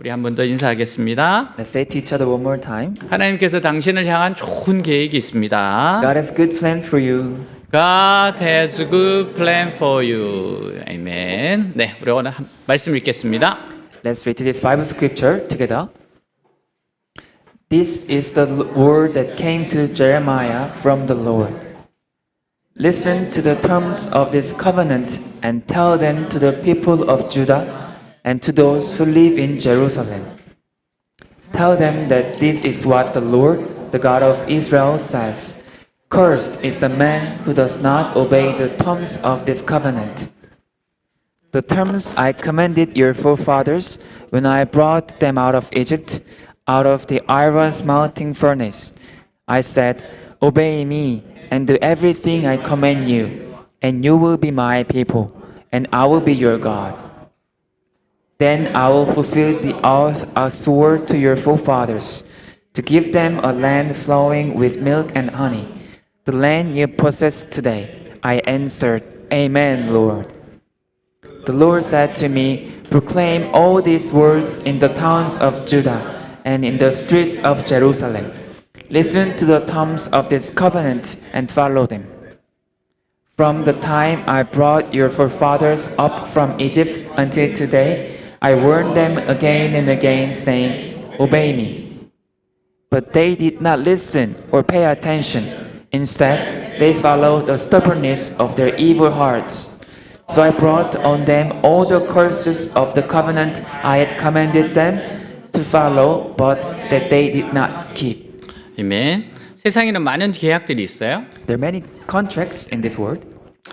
우리 한 번 더 인사하겠습니다. Let's say to each other one more time. 하나님께서 당신을 향한 좋은 계획이 있습니다. God has good plan for you. God has a good plan for you. 아멘. 네, 우리 오늘 말씀 읽겠습니다. Let's read this Bible scripture together. This is the word that came to Jeremiah from the Lord. Listen to the terms of this covenant and tell them to the people of Judah and to those who live in Jerusalem. Tell them that this is what the Lord, the God of Israel, says. Cursed is the man who does not obey the terms of this covenant. The terms I commanded your forefathers when I brought them out of Egypt, out of the iron smelting furnace. I said, obey me and do everything I command you, and you will be my people, and I will be your God. Then I will fulfill the oath I swore to your forefathers, to give them a land flowing with milk and honey, the land you possess today. I answered, Amen, Lord. The Lord said to me, proclaim all these words in the towns of Judah and in the streets of Jerusalem. Listen to the terms of this covenant and follow them. From the time I brought your forefathers up from Egypt until today, I warned them again and again, saying, obey me. But they did not listen or pay attention. Instead, they followed the stubbornness of their evil hearts. So I brought on them all the curses of the covenant I had commanded them to follow, but that they did not keep. 아멘. 세상에는 많은 계약들이 있어요. There are many contracts in this world.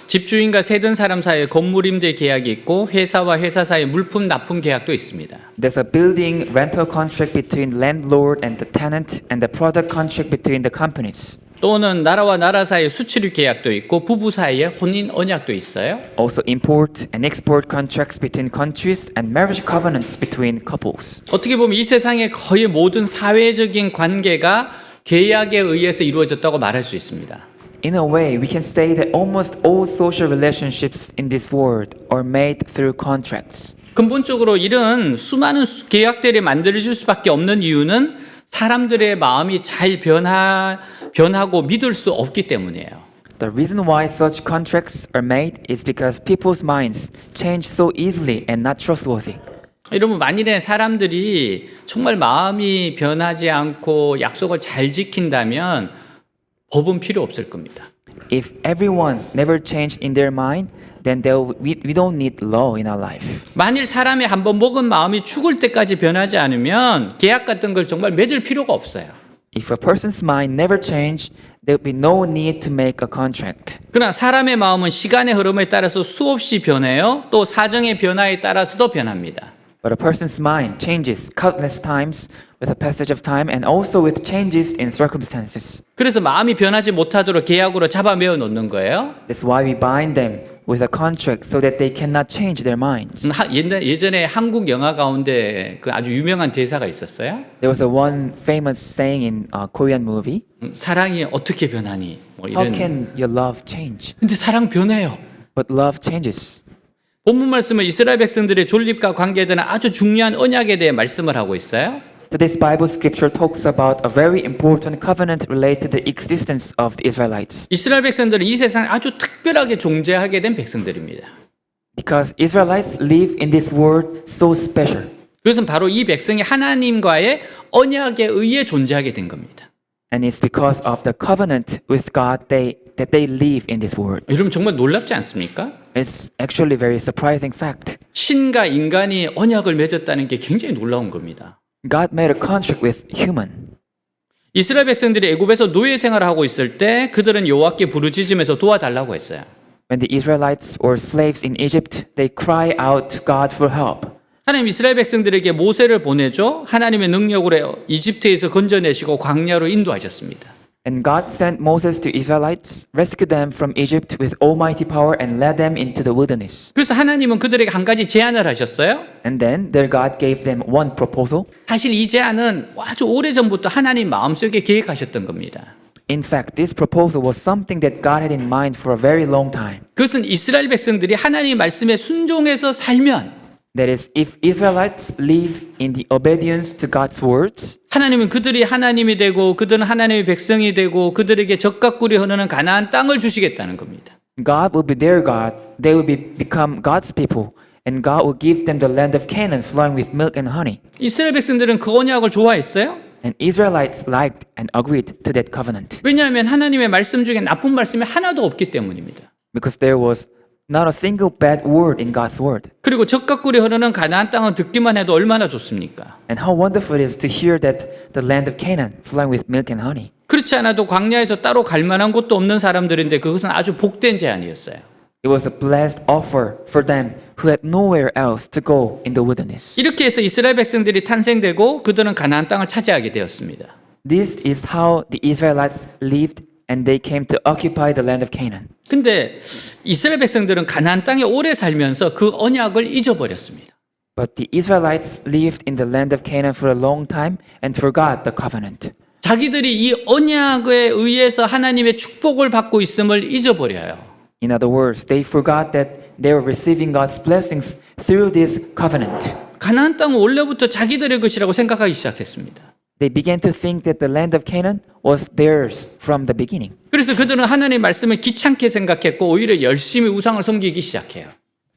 집주인과 세든 사람 사이에 건물 임대 계약이 있고 회사와 회사 사이에 물품 납품 계약도 있습니다. There's a building rental contract between landlord and the tenant, and the product contract between the companies. 또는 나라와 나라 사이에 수출입 계약도 있고 부부 사이에 혼인 언약도 있어요. Also import and export contracts between countries and marriage covenants between couples. 어떻게 보면 이 세상의 거의 모든 사회적인 관계가 계약에 의해서 이루어졌다고 말할 수 있습니다. In a way, we can say that almost all social relationships in this world are made through contracts. 근본적으로 이런 수많은 계약들이 만들어질 수밖에 없는 이유는 사람들의 마음이 잘 변하고 믿을 수 없기 때문이에요. The reason why such contracts are made is because people's minds change so easily and not trustworthy. 여러분 만일에 사람들이 정말 마음이 변하지 않고 약속을 잘 지킨다면 법은 필요 없을 겁니다. If everyone never changed in their mind, then we don't need law in our life. 만일 사람이 한번 먹은 마음이 죽을 때까지 변하지 않으면 계약 같은 걸 정말 맺을 필요가 없어요. If a person's mind never changed, there would be no need to make a contract. 그러나 사람의 마음은 시간의 흐름에 따라서 수없이 변해요. 또 사정의 변화에 따라서도 변합니다. But a person's mind changes countless times with the passage of time and also with changes in circumstances. 그래서 마음이 변하지 못하도록 계약으로 잡아매어 놓는 거예요. That's why we bind them with a contract so that they cannot change their minds. 예전에 한국 영화 가운데 그 아주 유명한 대사가 있었어요. There was a one famous saying in a Korean movie. 사랑이 어떻게 변하니? 뭐 How 이런. can your love change? 근데 사랑 변해요. But love changes. 본문 말씀은 이스라엘 백성들의 존립과 관계되는 아주 중요한 언약에 대해 말씀을 하고 있어요. So this Bible scripture talks about a very important covenant related to the existence of the Israelites. 이스라엘 백성들은 이 세상에 아주 특별하게 존재하게 된 백성들입니다. Because Israelites live in this world so special. 그것은 바로 이 백성이 하나님과의 언약에 의해 존재하게 된 겁니다. And it's because of the covenant with God that they live in this world. 여러분 정말 놀랍지 않습니까? It's actually a very surprising fact. 신과 인간이 언약을 맺었다는 게 굉장히 놀라운 겁니다. God made a contract with human. 이스라엘 백성들이 애굽에서 노예 생활을 하고 있을 때 그들은 여호와께 부르짖으면서 도와달라고 했어요. When the Israelites were slaves in Egypt, they cry out to God for help. 하나님 이스라엘 백성들에게 모세를 보내줘 하나님의 능력으로 이집트에서 건져내시고 광야로 인도하셨습니다. And God sent Moses to Israelites, rescued them from Egypt with almighty power and led them into the wilderness. 그래서 하나님은 그들에게 한 가지 제안을 하셨어요. And then their God gave them one proposal. 사실 이 제안은 아주 오래전부터 하나님 마음속에 계획하셨던 겁니다. In fact, this proposal was something that God had in mind for a very long time. 그것은 이스라엘 백성들이 하나님 말씀에 순종해서 살면 That is, if Israelites live in the obedience to God's words, 하나님은 그들이 하나님이 되고 그들은 하나님의 백성이 되고 그들에게 적과 꿀이 흐르는 가나안 땅을 주시겠다는 겁니다. God will be their God, they will become God's people, and God will give them the land of Canaan flowing with milk and honey. 이스라엘 백성들은 그 언약을 좋아했어요? And Israelites liked and agreed to that covenant 왜냐하면 하나님의 말씀 중에 나쁜 말씀이 하나도 없기 때문입니다. because there was not a single bad word in God's word. 그리고 적과 꿀이 흐르는 가나안 땅은 듣기만 해도 얼마나 좋습니까? And how wonderful it is to hear that the land of Canaan flowing with milk and honey. 그렇지 않아도 광야에서 따로 갈 만한 곳도 없는 사람들인데 그것은 아주 복된 제안이었어요. It was a blessed offer for them who had nowhere else to go in the wilderness. 이렇게 해서 이스라엘 백성들이 탄생되고 그들은 가나안 땅을 차지하게 되었습니다. This is how the Israelites lived and they came to occupy the land of Canaan. 근데 이스라엘 백성들은 가나안 땅에 오래 살면서 그 언약을 잊어버렸습니다. But the Israelites lived in the land of Canaan for a long time and forgot the covenant. 자기들이 이 언약에 의해서 하나님의 축복을 받고 있음을 잊어버려요. In other words, they forgot that they were receiving God's blessings through this covenant. 가나안 땅은 원래부터 자기들의 것이라고 생각하기 시작했습니다. They began to think that the land of Canaan was theirs from the beginning. 그래서 그들은 하나님의 말씀을 귀찮게 생각했고 오히려 열심히 우상을 섬기기 시작해요.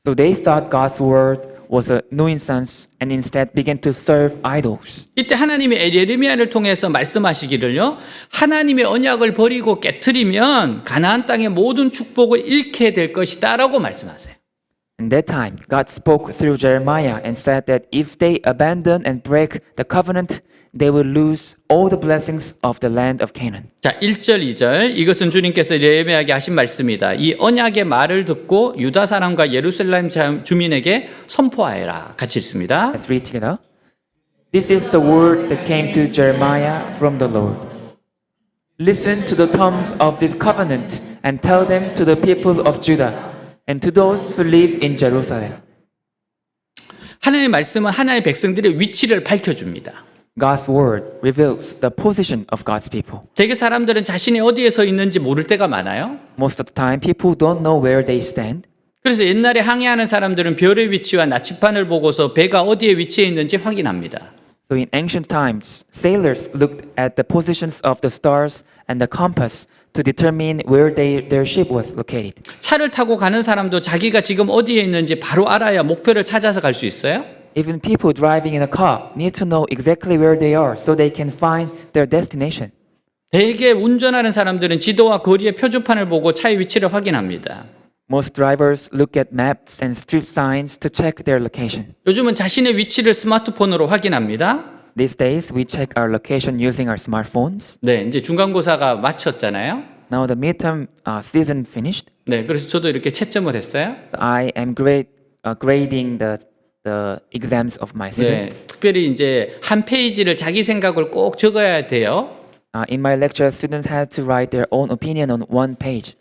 So they thought God's word was a nuisance and instead began to serve idols. 이때 하나님이 예레미야를 통해서 말씀하시기를요. 하나님의 언약을 버리고 깨트리면 가나안 땅의 모든 축복을 잃게 될 것이다라고 말씀하세요. In that time, God spoke through Jeremiah and said that if they abandon and break the covenant, they will lose all the blessings of the land of Canaan. 자, 1절, 2절. 이것은 주님께서 예레미야에게 하신 말씀이다. 이 언약의 말을 듣고 유다 사람과 예루살렘 주민에게 선포하여라. 같이 읽습니다. Let's read together. This is the word that came to Jeremiah from the Lord. Listen to the terms of this covenant and tell them to the people of Judah and to those who live in Jerusalem. 하나님의 말씀은 하나님의 백성들의 위치를 밝혀줍니다. God's word reveals the position of God's people. 대개 사람들은 자신이 어디에 서 있는지 모를 때가 많아요. Most of the time, people don't know where they stand. 그래서 옛날에 항해하는 사람들은 별의 위치와 나침반을 보고서 배가 어디에 위치해 있는지 확인합니다. So in ancient times, sailors looked at the positions of the stars and the compass to determine where their ship was located. 차를 타고 가는 사람도 자기가 지금 어디에 있는지 바로 알아야 목표를 찾아서 갈 수 있어요. Even people driving in a car need to know exactly where they are so they can find their destination. 대개 운전하는 사람들은 지도와 거리의 표지판을 보고 차의 위치를 확인합니다. Most drivers look at maps and street signs to check their location. 요즘은 자신의 위치를 스마트폰으로 확인합니다. These days, we check our location using our smartphones. 네, 이제 중간고사가 마쳤잖아요. Now the midterm season finished. 네, 그래서 저도 이렇게 채점을 했어요. I am grading the exams of my 네, students. 특별히 이제 한 페이지를 자기 생각을 꼭 적어야 돼요. In my lecture, students had to write their own opinion on one page.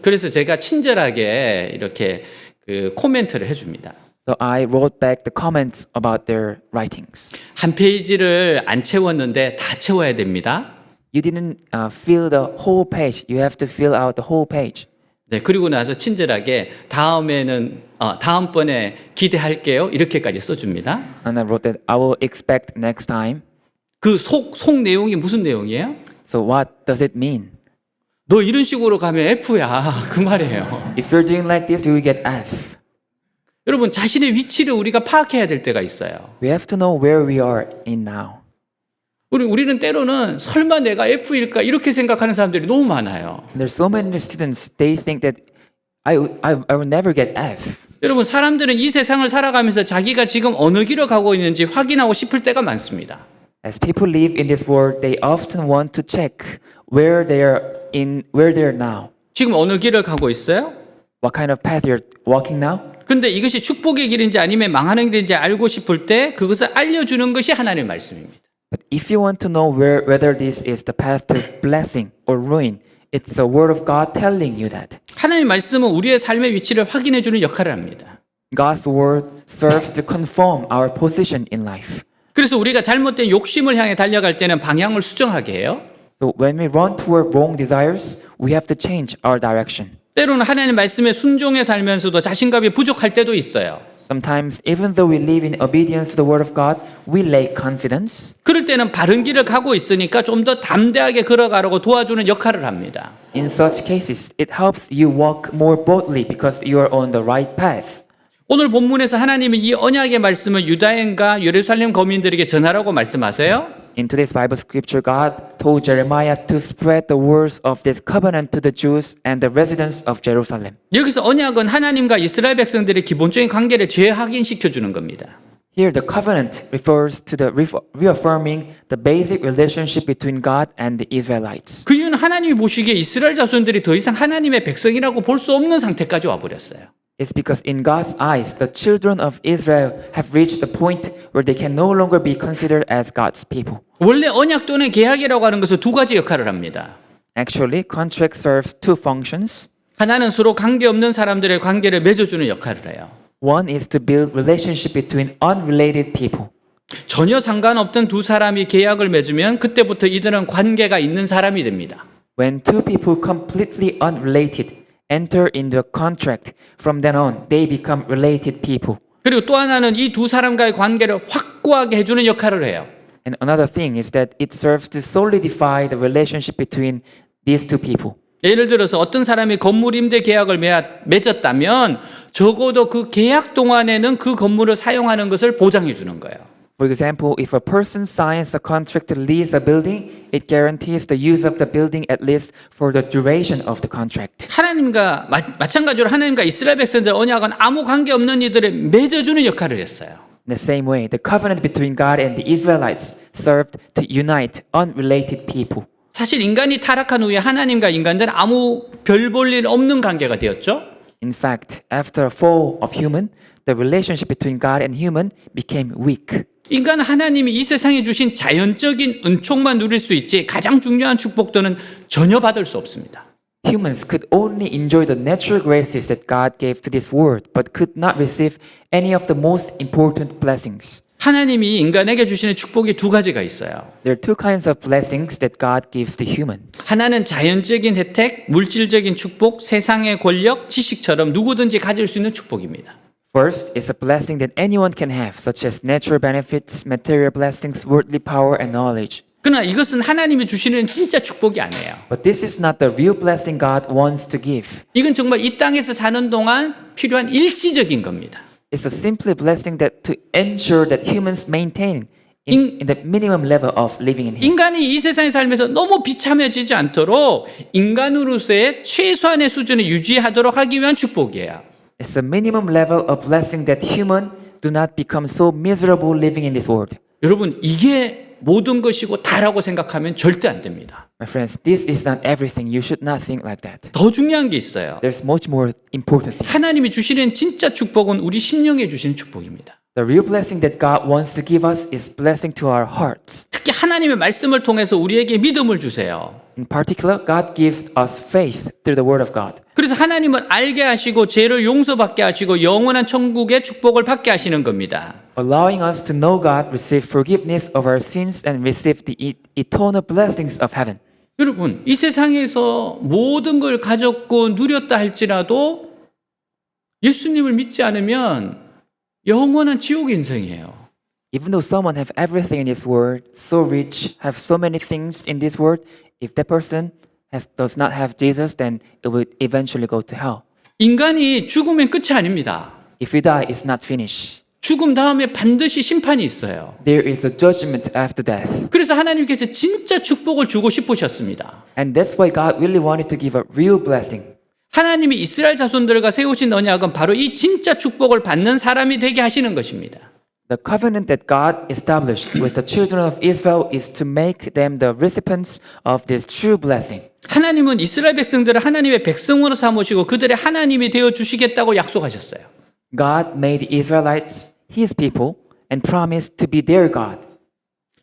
그래서 제가 친절하게 이렇게 그 코멘트를 해줍니다. So I wrote back the comments about their writings. 한 페이지를 안 채웠는데 다 채워야 됩니다. You didn't fill the whole page. You have to fill out the whole page. 네, 그리고 나서 친절하게 다음번에 기대할게요. 이렇게까지 써줍니다. And I wrote that I will expect next time. 그 속 내용이 무슨 내용이에요? So what does it mean? 너 이런 식으로 가면 F야. 그 말이에요. If you're doing like this, you will get F. 여러분, 자신의 위치를 우리가 파악해야 될 때가 있어요. We have to know where we are in now. 우리는 때로는 설마 내가 F일까 이렇게 생각하는 사람들이 너무 많아요. There's so many students, they think that I will never get F. 여러분, 사람들은 이 세상을 살아가면서 자기가 지금 어느 길을 가고 있는지 확인하고 싶을 때가 많습니다. As people live in this world, they often want to check where they are now. 지금 어느 길을 가고 있어요? What kind of path you're walking now? 근데 이것이 축복의 길인지 아니면 망하는 길인지 알고 싶을 때 그것을 알려주는 것이 하나님의 말씀입니다. But if you want to know whether this is the path to blessing or ruin, it's the word of God telling you that. 하나님의 말씀은 우리의 삶의 위치를 확인해주는 역할을 합니다. God's word serves to confirm our position in life. 그래서 우리가 잘못된 욕심을 향해 달려갈 때는 방향을 수정하게 해요. So when we run toward wrong desires, we have to change our direction. 때로는 하나님의 말씀에 순종해 살면서도 자신감이 부족할 때도 있어요. Sometimes, even though we live in obedience to the word of God, we lack confidence. 그럴 때는 바른 길을 가고 있으니까 좀 더 담대하게 걸어가라고 도와주는 역할을 합니다. In such cases, it helps you walk more boldly because you are on the right path. 오늘 본문에서 하나님은 이 언약의 말씀을 유다인과 예루살렘 거민들에게 전하라고 말씀하세요. In today's Bible scripture, God told Jeremiah to spread the words of this covenant to the Jews and the residents of Jerusalem. 여기서 언약은 하나님과 이스라엘 백성들의 기본적인 관계를 재확인시켜 주는 겁니다. Here, the covenant refers to the reaffirming the basic relationship between God and the Israelites. 그 이유는 하나님이 보시기에 이스라엘 자손들이 더 이상 하나님의 백성이라고 볼 수 없는 상태까지 와버렸어요. It's because in God's eyes, the children of Israel have reached the point where they can no longer be considered as God's people. 원래 언약 또는 계약이라고 하는 것은 두 가지 역할을 합니다. Actually, contract serves two functions. 하나는 서로 관계없는 사람들의 관계를 맺어주는 역할을 해요. One is to build relationship between unrelated people. 전혀 상관없던 두 사람이 계약을 맺으면 그때부터 이들은 관계가 있는 사람이 됩니다. When two people completely unrelated enter into a contract, from then on, they become related people. 그리고 또 하나는 이 두 사람과의 관계를 확고하게 해주는 역할을 해요. And another thing is that it serves to solidify the relationship between these two people. 예를 들어서 어떤 사람이 건물 임대 계약을 맺었다면 적어도 그 계약 동안에는 그 건물을 사용하는 것을 보장해 주는 거예요. For example, if a person signs a contract to lease a building, it guarantees the use of the building at least for the duration of the contract. 하나님과 마찬가지로 하나님과 이스라엘 백성들 언약은 아무 관계 없는 이들을 맺어주는 역할을 했어요. In the same way, the covenant between God and the Israelites served to unite unrelated people. 사실 인간이 타락한 후에 하나님과 인간들은 아무 별 볼 일 없는 관계가 되었죠. In fact, after a fall of human, the relationship between God and human became weak. 인간은 하나님이 이 세상에 주신 자연적인 은총만 누릴 수 있지 가장 중요한 축복들은 전혀 받을 수 없습니다. Humans could only enjoy the natural graces that God gave to this world, but could not receive any of the most important blessings. 하나님이 인간에게 주시는 축복이 두 가지가 있어요. There are two kinds of blessings that God gives to humans. 하나는 자연적인 혜택, 물질적인 축복, 세상의 권력, 지식처럼 누구든지 가질 수 있는 축복입니다. First is a blessing that anyone can have, such as natural benefits, material blessings, worldly power, and knowledge. 그러나 이것은 하나님이 주시는 진짜 축복이 아니에요. But this is not the real blessing God wants to give. 이건 정말 이 땅에서 사는 동안 필요한 일시적인 겁니다. It's a simply blessing that to ensure that humans maintain in the minimum level of living in Him. 인간이 이 세상에 살면서 너무 비참해지지 않도록 인간으로서의 최소한의 수준을 유지하도록 하기 위한 축복이에요. It's a minimum level of blessing that human do not become so miserable living in this world. 여러분, 이게 모든 것이고 다라고 생각하면 절대 안 됩니다. My friends, this is not everything. You should not think like that. 더 중요한 게 있어요. There's much more important things. 하나님이 주시는 진짜 축복은 우리 심령에 주시는 축복입니다. The real blessing that God wants to give us is blessing to our hearts. 특히 하나님의 말씀을 통해서 우리에게 믿음을 주세요. In particular, God gives us faith through the Word of God. 그래서 하나님은 알게 하시고 죄를 용서받게 하시고 영원한 천국의 축복을 받게 하시는 겁니다. Allowing us to know God, receive forgiveness of our sins, and receive the eternal blessings of heaven. 여러분, 이 세상에서 모든 걸 가졌고 누렸다 할지라도 예수님을 믿지 않으면 영원한 지옥 인생이에요. Even though someone have everything in this world, so rich, have so many things in this world, if that person does not have Jesus, then it will eventually go to hell. 인간이 죽으면 끝이 아닙니다. If we die, it's not finished. 죽음 다음에 반드시 심판이 있어요. There is a judgment after death. 그래서 하나님께서 진짜 축복을 주고 싶으셨습니다. And that's why God really wanted to give a real blessing. 하나님이 이스라엘 자손들과 세우신 언약은 바로 이 진짜 축복을 받는 사람이 되게 하시는 것입니다. The covenant that God established with the children of Israel is to make them the recipients of this true blessing. 하나님은 이스라엘 백성들을 하나님의 백성으로 삼으시고 그들의 하나님이 되어 주시겠다고 약속하셨어요. God made the Israelites His people and promised to be their God.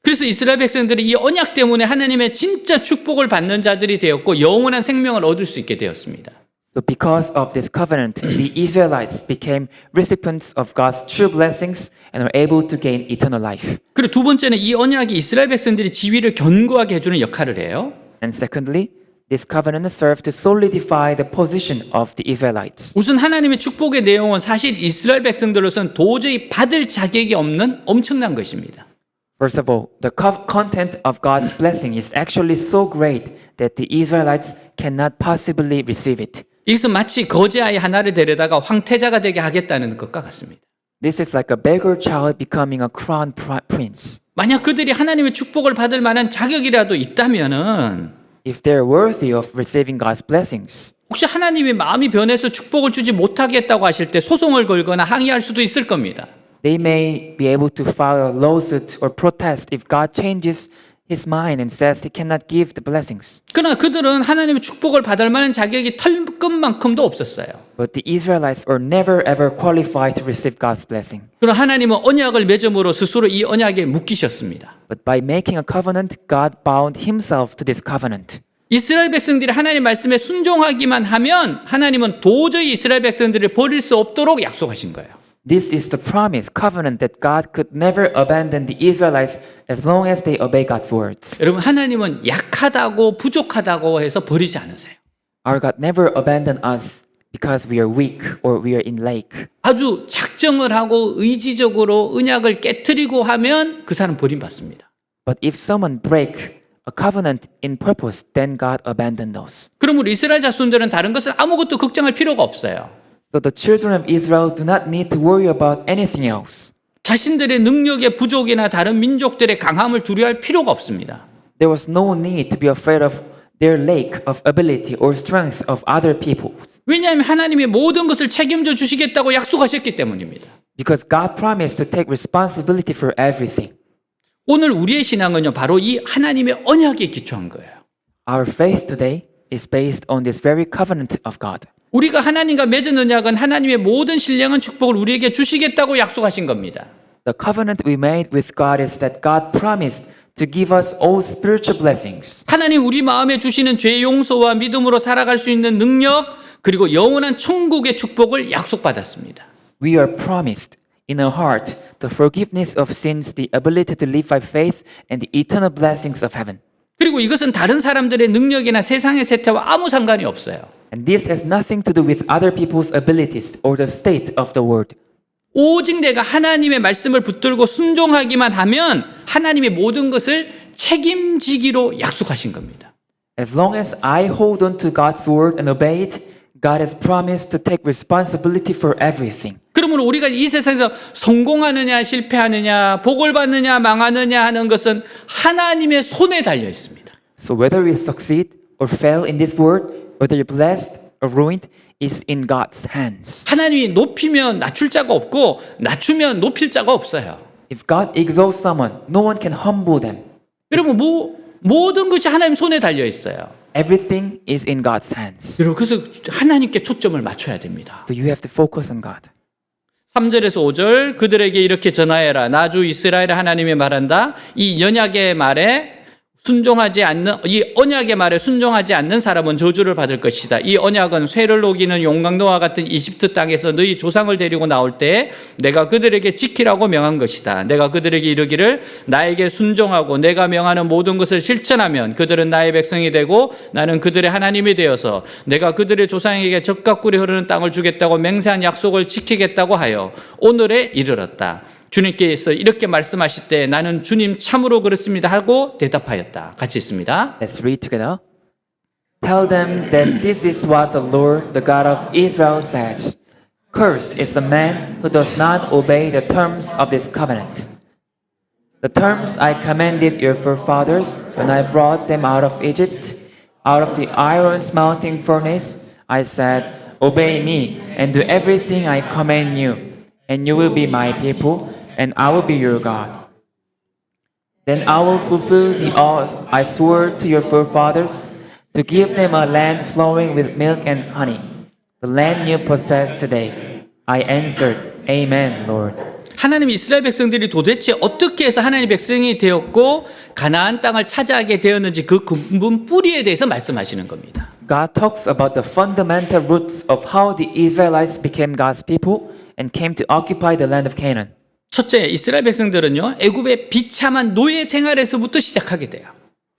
그래서 이스라엘 백성들이 이 언약 때문에 하나님의 진짜 축복을 받는 자들이 되었고 영원한 생명을 얻을 수 있게 되었습니다. So because of this covenant, the Israelites became recipients of God's true blessings and were able to gain eternal life. 그리고 두 번째는 이 언약이 이스라엘 백성들이 지위를 견고하게 해주는 역할을 해요. And secondly, This covenant served to solidify the position of the Israelites. 우선 하나님의 축복의 내용은 사실 이스라엘 백성들로서는 도저히 받을 자격이 없는 엄청난 것입니다. First of all, the content of God's blessing is actually so great that the Israelites cannot possibly receive it. 이것은 마치 거지 아이 하나를 데려다가 황태자가 되게 하겠다는 것과 같습니다. This is like a beggar child becoming a crown prince. 만약 그들이 하나님의 축복을 받을 만한 자격이라도 있다면은 If they're worthy of receiving God's blessings, 혹시 하나님의 마음이 변해서 축복을 주지 못하겠다고 하실 때 소송을 걸거나 항의할 수도 있을 겁니다. they may be able to file a lawsuit or protest if God changes his mind and says he cannot give the blessings. 그러나 그들은 하나님의 축복을 받을 만한 자격이 털끝만큼도 없었어요. But the Israelites are never ever qualified to receive God's blessing. 그러나 하나님은 언약을 맺음으로 스스로 이 언약에 묶이셨습니다. But by making a covenant, God bound himself to this covenant. 이스라엘 백성들이 하나님 말씀에 순종하기만 하면 하나님은 도저히 이스라엘 백성들을 버릴 수 없도록 약속하신 거예요. This is the promise, covenant that God could never abandon the Israelites as long as they obey God's words. 여러분 하나님은 약하다고 부족하다고 해서 버리지 않으세요. Our God never abandoned us because we are weak or we are in lack. 아주 작정을 하고 의지적으로 언약을 깨트리고 하면 그 사람 버림받습니다. But if someone break a covenant in purpose, then God abandoned those. 그러므로 이스라엘 자손들은 다른 것을 아무것도 걱정할 필요가 없어요. So the children of Israel do not need to worry about anything else. 자신들의 능력의 부족이나 다른 민족들의 강함을 두려워할 필요가 없습니다. There was no need to be afraid of their lack of ability or strength of other people. 왜냐하면 하나님의 모든 것을 책임져 주시겠다고 약속하셨기 때문입니다. Because God promised to take responsibility for everything. 오늘 우리의 신앙은요, 바로 이 하나님의 언약에 기초한 거예요. Our faith today is based on this very covenant of God. 우리가 하나님과 맺은 언약은 하나님의 모든 신령한 축복을 우리에게 주시겠다고 약속하신 겁니다. The covenant we made with God is that God promised to give us all spiritual blessings. 하나님 우리 마음에 주시는 죄 용서와 믿음으로 살아갈 수 있는 능력, 그리고 영원한 천국의 축복을 약속받았습니다. We are promised in our heart the forgiveness of sins, the ability to live by faith, and the eternal blessings of heaven. 그리고 이것은 다른 사람들의 능력이나 세상의 세태와 아무 상관이 없어요. And this has nothing to do with other people's abilities or the state of the world. 오직 내가 하나님의 말씀을 붙들고 순종하기만 하면 하나님의 모든 것을 책임지기로 약속하신 겁니다. As long as I hold on to God's word and obey it, God has promised to take responsibility for everything. 그러므로 우리가 이 세상에서 성공하느냐 실패하느냐 복을 받느냐 망하느냐 하는 것은 하나님의 손에 달려 있습니다. So whether we succeed or fail in this world, whether you're blessed or ruined, is in God's hands. 하나님이 높이면 낮출 자가 없고 낮추면 높일 자가 없어요. If God exalts someone, no one can humble them. 여러분 모든 것이 하나님 손에 달려 있어요. Everything is in God's hands. 여러분 그래서 하나님께 초점을 맞춰야 됩니다. So you have to focus on God. 3절에서 5절 그들에게 이렇게 전하여라. 나 주 이스라엘 하나님이 말한다. 이 언약의 말에 순종하지 않는 이 언약의 말에 순종하지 않는 사람은 저주를 받을 것이다. 이 언약은 쇠를 녹이는 용광로와 같은 이집트 땅에서 너희 조상을 데리고 나올 때에 내가 그들에게 지키라고 명한 것이다. 내가 그들에게 이르기를 나에게 순종하고 내가 명하는 모든 것을 실천하면 그들은 나의 백성이 되고 나는 그들의 하나님이 되어서 내가 그들의 조상에게 젖과 꿀이 흐르는 땅을 주겠다고 맹세한 약속을 지키겠다고 하여 오늘에 이르렀다. 주님께서 이렇게 말씀하실 때 나는 주님 참으로 그렇습니다 하고 대답하였다. 같이 있습니다. Let's read together. Tell them that this is what the Lord, the God of Israel says. Cursed is the man who does not obey the terms of this covenant. The terms I commanded your forefathers when I brought them out of Egypt, out of the iron smelting furnace, I said, obey me and do everything I command you, and you will be my people, and I will be your God. Then I will fulfill the oath I swore to your forefathers to give them a land flowing with milk and honey, the land you possess today. I answered, Amen, Lord. 하나님 이스라엘 백성들이 도대체 어떻게 해서 하나님의 백성이 되었고 가나안 땅을 차지하게 되었는지 그 근본 뿌리에 대해서 말씀하시는 겁니다. God talks about the fundamental roots of how the Israelites became God's people and came to occupy the land of Canaan. 첫째, 이스라엘 백성들은요 애굽의 비참한 노예 생활에서부터 시작하게 돼요.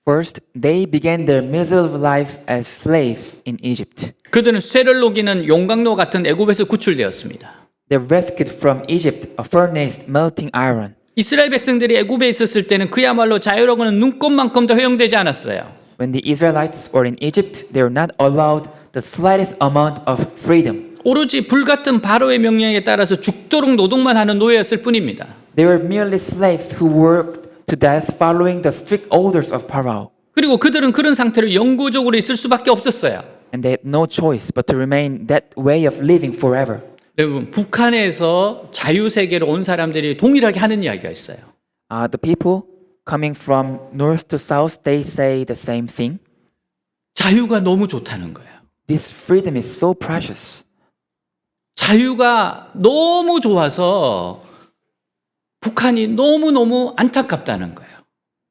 First, they began their miserable life as slaves in Egypt. 그들은 쇠를 녹이는 용광로 같은 애굽에서 구출되었습니다. They were rescued from Egypt, a furnace melting iron. 이스라엘 백성들이 애굽에 있었을 때는 그야말로 자유로고는 눈꼽만큼도 허용되지 않았어요. When the Israelites were in Egypt, they were not allowed the slightest amount of freedom. 오로지 불같은 바로의 명령에 따라서 죽도록 노동만 하는 노예였을 뿐입니다. They were merely slaves who worked to death following the strict orders of Pharaoh. 그리고 그들은 그런 상태로 영구적으로 있을 수밖에 없었어요. And they had no choice but to remain that way of living forever. 여러분, 북한에서 자유세계로 온 사람들이 동일하게 하는 이야기가 있어요. The people coming from north to south, they say the same thing. 자유가 너무 좋다는 거예요. This freedom is so precious. 자유가 너무 좋아서 북한이 너무너무 안타깝다는 거예요.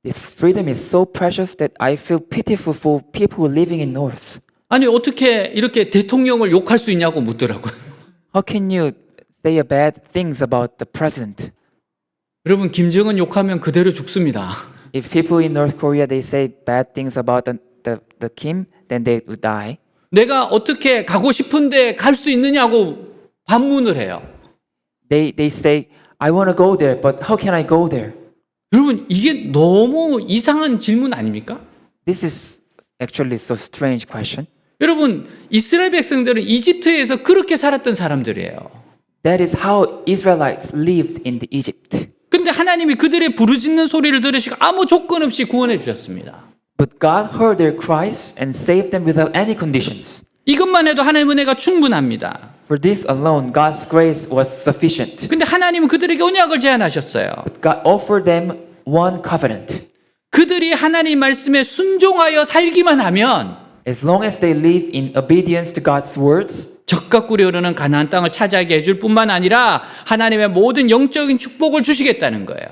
This freedom is so precious that I feel pitiful for people living in north. 아니, 어떻게 이렇게 대통령을 욕할 수 있냐고 묻더라고요. How can you say bad things about the president? 여러분, 김정은 욕하면 그대로 죽습니다. If people in North Korea they say bad things about the Kim, then they would die. 내가 어떻게 가고 싶은데 갈 수 있느냐고 반문을 해요. They say, I want to go there, but how can I go there? 여러분, 이게 너무 이상한 질문 아닙니까? This is actually so strange question. 여러분, 이스라엘 백성들은 이집트에서 그렇게 살았던 사람들이에요. That is how Israelites lived in the Egypt. 근데 하나님이 그들의 부르짖는 소리를 들으시고 아무 조건 없이 구원해 주셨습니다. But God heard their cries and saved them without any conditions. 이것만 해도 하나님의 은혜가 충분합니다. For this alone, God's grace was sufficient. 근데 하나님은 그들에게 언약을 제안하셨어요. But God offered them one covenant. 그들이 하나님 말씀에 순종하여 살기만 하면 As long as they live in obedience to God's words, 적과 꿀이 흐르는 가나안 땅을 차지하게 해줄 뿐만 아니라 하나님의 모든 영적인 축복을 주시겠다는 거예요.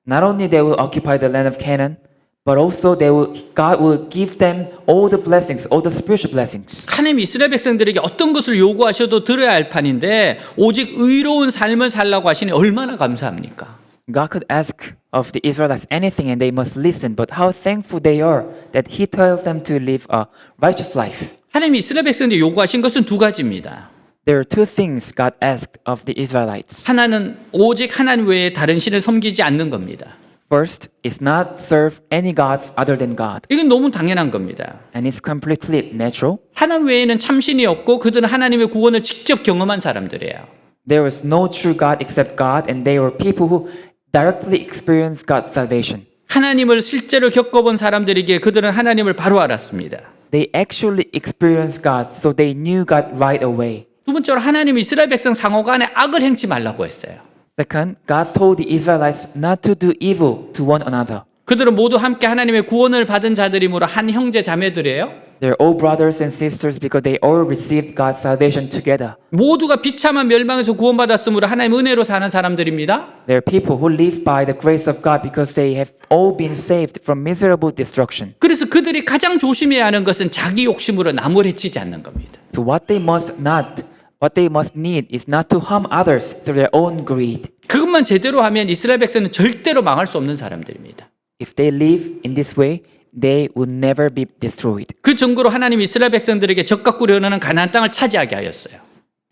not only they will occupy the land of Canaan, but also God will give them all the blessings, all the spiritual blessings. 하나님 이스라엘 백성들에게 어떤 것을 요구하셔도 들어야 할 판인데 오직 의로운 삶을 살라고 하시니 얼마나 감사합니까? God could ask of the Israelites anything and they must listen, but how thankful they are that He tells them to live a righteous life. 하나님이 이스라엘 백성들이 요구하신 것은 두 가지입니다. There are two things God asked of the Israelites. 하나는 오직 하나님 외에 다른 신을 섬기지 않는 겁니다. First, is not serve any gods other than God. 이건 너무 당연한 겁니다. And it's completely natural. 하나님 외에는 참신이 없고 그들은 하나님의 구원을 직접 경험한 사람들이에요. There was no true God except God, and they were people who directly experienced God's salvation. 하나님을 실제로 겪어본 사람들에게 그들은 하나님을 바로 알았습니다. They actually experienced God, so they knew God right away. 두 번째로 하나님 이스라엘 백성 상호간에 악을 행치 말라고 했어요. Second, God told the Israelites not to do evil to one another. 그들은 모두 함께 하나님의 구원을 받은 자들이므로 한 형제 자매들이에요. They're all brothers and sisters because they all received God's salvation together. 모두가 비참한 멸망에서 구원받았으므로 하나님 은혜로 사는 사람들입니다. They're people who live by the grace of God because they have all been saved from miserable destruction. 그래서 그들이 가장 조심해야 하는 것은 자기 욕심으로 남을 해치지 않는 겁니다. So what they must need is not to harm others through their own greed. 그것만 제대로 하면 이스라엘 백성은 절대로 망할 수 없는 사람들입니다. If they live in this way, they would never be destroyed. 그 증거로 하나님 이스라엘 백성들에게 적과 꿀이 흐르는 가나안 땅을 차지하게 하였어요.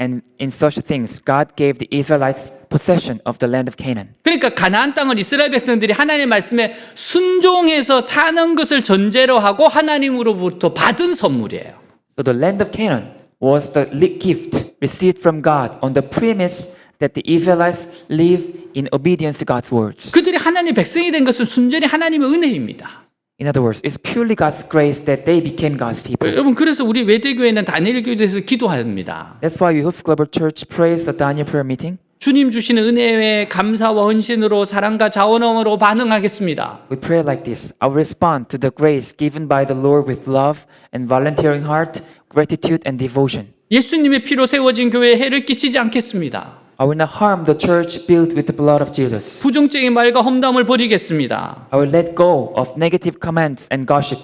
And in such things, God gave the Israelites possession of the land of Canaan. 그러니까 가나안 땅을 이스라엘 백성들이 하나님의 말씀에 순종해서 사는 것을 전제로 하고 하나님으로부터 받은 선물이에요. So the land of Canaan was the gift received from God on the premise that the Israelites live in obedience to God's words. 그들이 하나님의 백성이 된 것은 순전히 하나님의 은혜입니다. In other words, it's purely God's grace that they became God's people. 여러분, 그래서 우리 외대교회는 다니엘 교회에서 기도합니다. That's why we Hoops Global Church prays the Daniel prayer meeting. 주님 주시는 은혜에 감사와 헌신으로 사랑과 자원함으로 반응하겠습니다. We pray like this. I will respond to the grace given by the Lord with love and volunteering heart, gratitude and devotion. 예수님의 피로 세워진 교회에 해를 끼치지 않겠습니다. I will not harm the church built with the blood of Jesus. 부정적인 말과 험담을 버리겠습니다. I will let go of negative comments and gossip.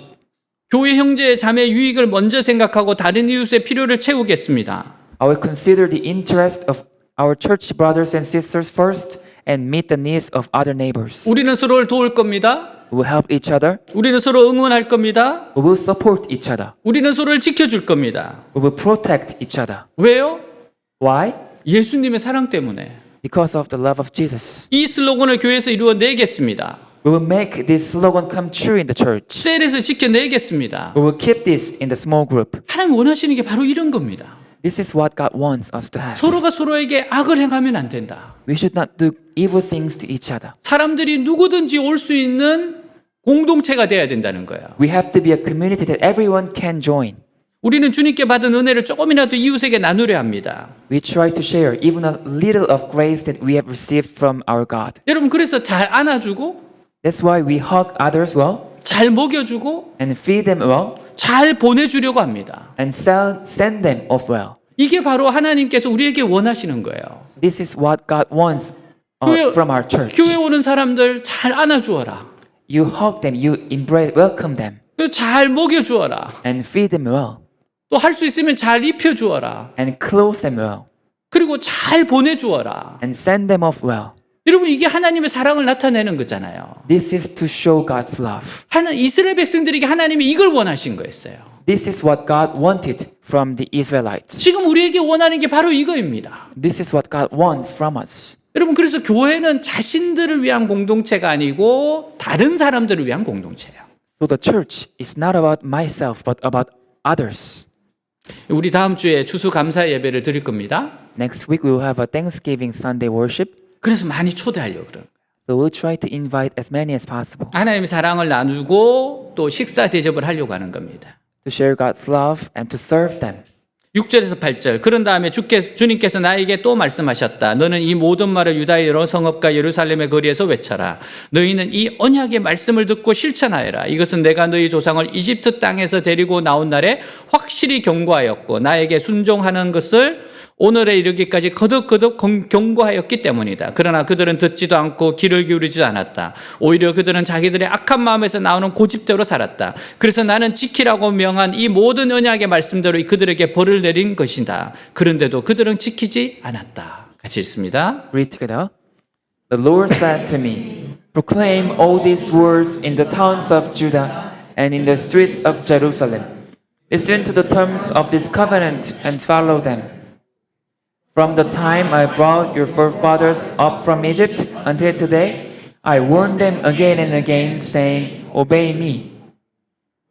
교회 형제 자매 유익을 먼저 생각하고 다른 이웃의 필요를 채우겠습니다. I will consider the interest of our church brothers and sisters first and meet the needs of other neighbors. 우리는 서로를 도울 겁니다. We will help each other. 우리는 서로 응원할 겁니다. We will support each other. 우리는 서로를 지켜줄 겁니다. We will protect each other. 왜요? Why? 예수님의 사랑 때문에. Because of the love of Jesus. 이 슬로건을 교회에서 이루어내겠습니다. We will make this slogan come true in the church. 셀에서 지켜내겠습니다. We will keep this in the small group. 하나님 원하시는 게 바로 이런 겁니다. This is what God wants us to have. 서로가 서로에게 악을 행하면 안 된다. We should not do evil things to each other. 사람들이 누구든지 올 수 있는 공동체가 돼야 된다는 거예요. We have to be a community that everyone can join. 우리는 주님께 받은 은혜를 조금이라도 이웃에게 나누려 합니다. We try to share even a little of grace that we have received from our God. 여러분 그래서 잘 안아주고 That's why we hug others well 잘 먹여주고 and feed them well 잘 보내주려고 합니다. and send them off well. 이게 바로 하나님께서 우리에게 원하시는 거예요. This is what God wants 교회- from our church. 교회 오는 사람들 잘 안아주어라. You hug them, you embrace, welcome them 그리고 잘 먹여주어라. and feed them well 또 할 수 있으면 잘 입혀주어라. and clothe them well 그리고 잘 보내주어라. and send them off well. 여러분 이게 하나님의 사랑을 나타내는 거잖아요. This is to show God's love. 이스라엘 백성들에게 하나님이 이걸 원하신 거였어요. This is what God wanted from the Israelites. 지금 우리에게 원하는 게 바로 이거입니다. This is what God wants from us. 여러분 그래서 교회는 자신들을 위한 공동체가 아니고 다른 사람들을 위한 공동체예요. So the church is not about myself but about others. 우리 다음 주에 추수감사 예배를 드릴 겁니다. Next week we will have a Thanksgiving Sunday worship. 그래서 많이 초대하려고 그래요. So we'll try to invite as many as possible 하나님의 사랑을 나누고 또 식사 대접을 하려고 하는 겁니다. to share God's love and to serve them. 6절에서 8절. 그런 다음에 주님께서 나에게 또 말씀하셨다. 너는 이 모든 말을 유다의 여러 성읍과 예루살렘의 거리에서 외쳐라. 너희는 이 언약의 말씀을 듣고 실천하여라. 이것은 내가 너희 조상을 이집트 땅에서 데리고 나온 날에 확실히 경고하였고 나에게 순종하는 것을 오늘에 이르기까지 거듭거듭 경고하였기 때문이다. 그러나 그들은 듣지도 않고 귀를 기울이지도 않았다. 오히려 그들은 자기들의 악한 마음에서 나오는 고집대로 살았다. 그래서 나는 지키라고 명한 이 모든 언약의 말씀대로 그들에게 벌을 내린 것이다. 그런데도 그들은 지키지 않았다. 같이 읽습니다. Read together. The Lord said to me, proclaim all these words in the towns of Judah and in the streets of Jerusalem. Listen to the terms of this covenant and follow them. From the time I brought your forefathers up from Egypt until today, I warned them again and again, saying, obey me.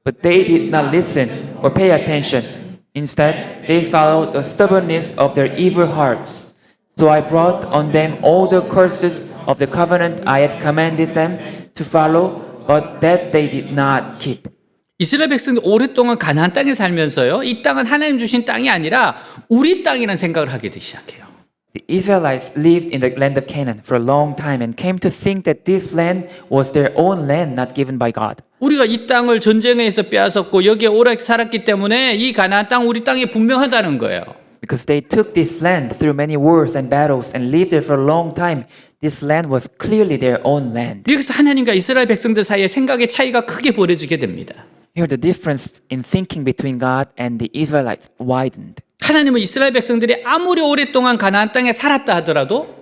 But they did not listen or pay attention. Instead, they followed the stubbornness of their evil hearts. So I brought on them all the curses of the covenant I had commanded them to follow, but that they did not keep. 이스라엘 백성들 오랫동안 가나안 땅에 살면서요. 이 땅은 하나님 주신 땅이 아니라 우리 땅이라는 생각을 하게 되기 시작해요. The Israelites lived in the land of Canaan for a long time and came to think that this land was their own land, not given by God. 우리가 이 땅을 전쟁에서 빼앗았고 여기에 오래 살았기 때문에 이 가나안 땅 우리 땅이 분명하다는 거예요. Because they took this land through many wars and battles and lived there for a long time, this land was clearly their own land. 그래서 하나님과 이스라엘 백성들 사이에 생각의 차이가 크게 벌어지게 됩니다. Here the difference in thinking between God and the Israelites widened. 하나님은 이스라엘 백성들이 아무리 오랫동안 가나안 땅에 살았다 하더라도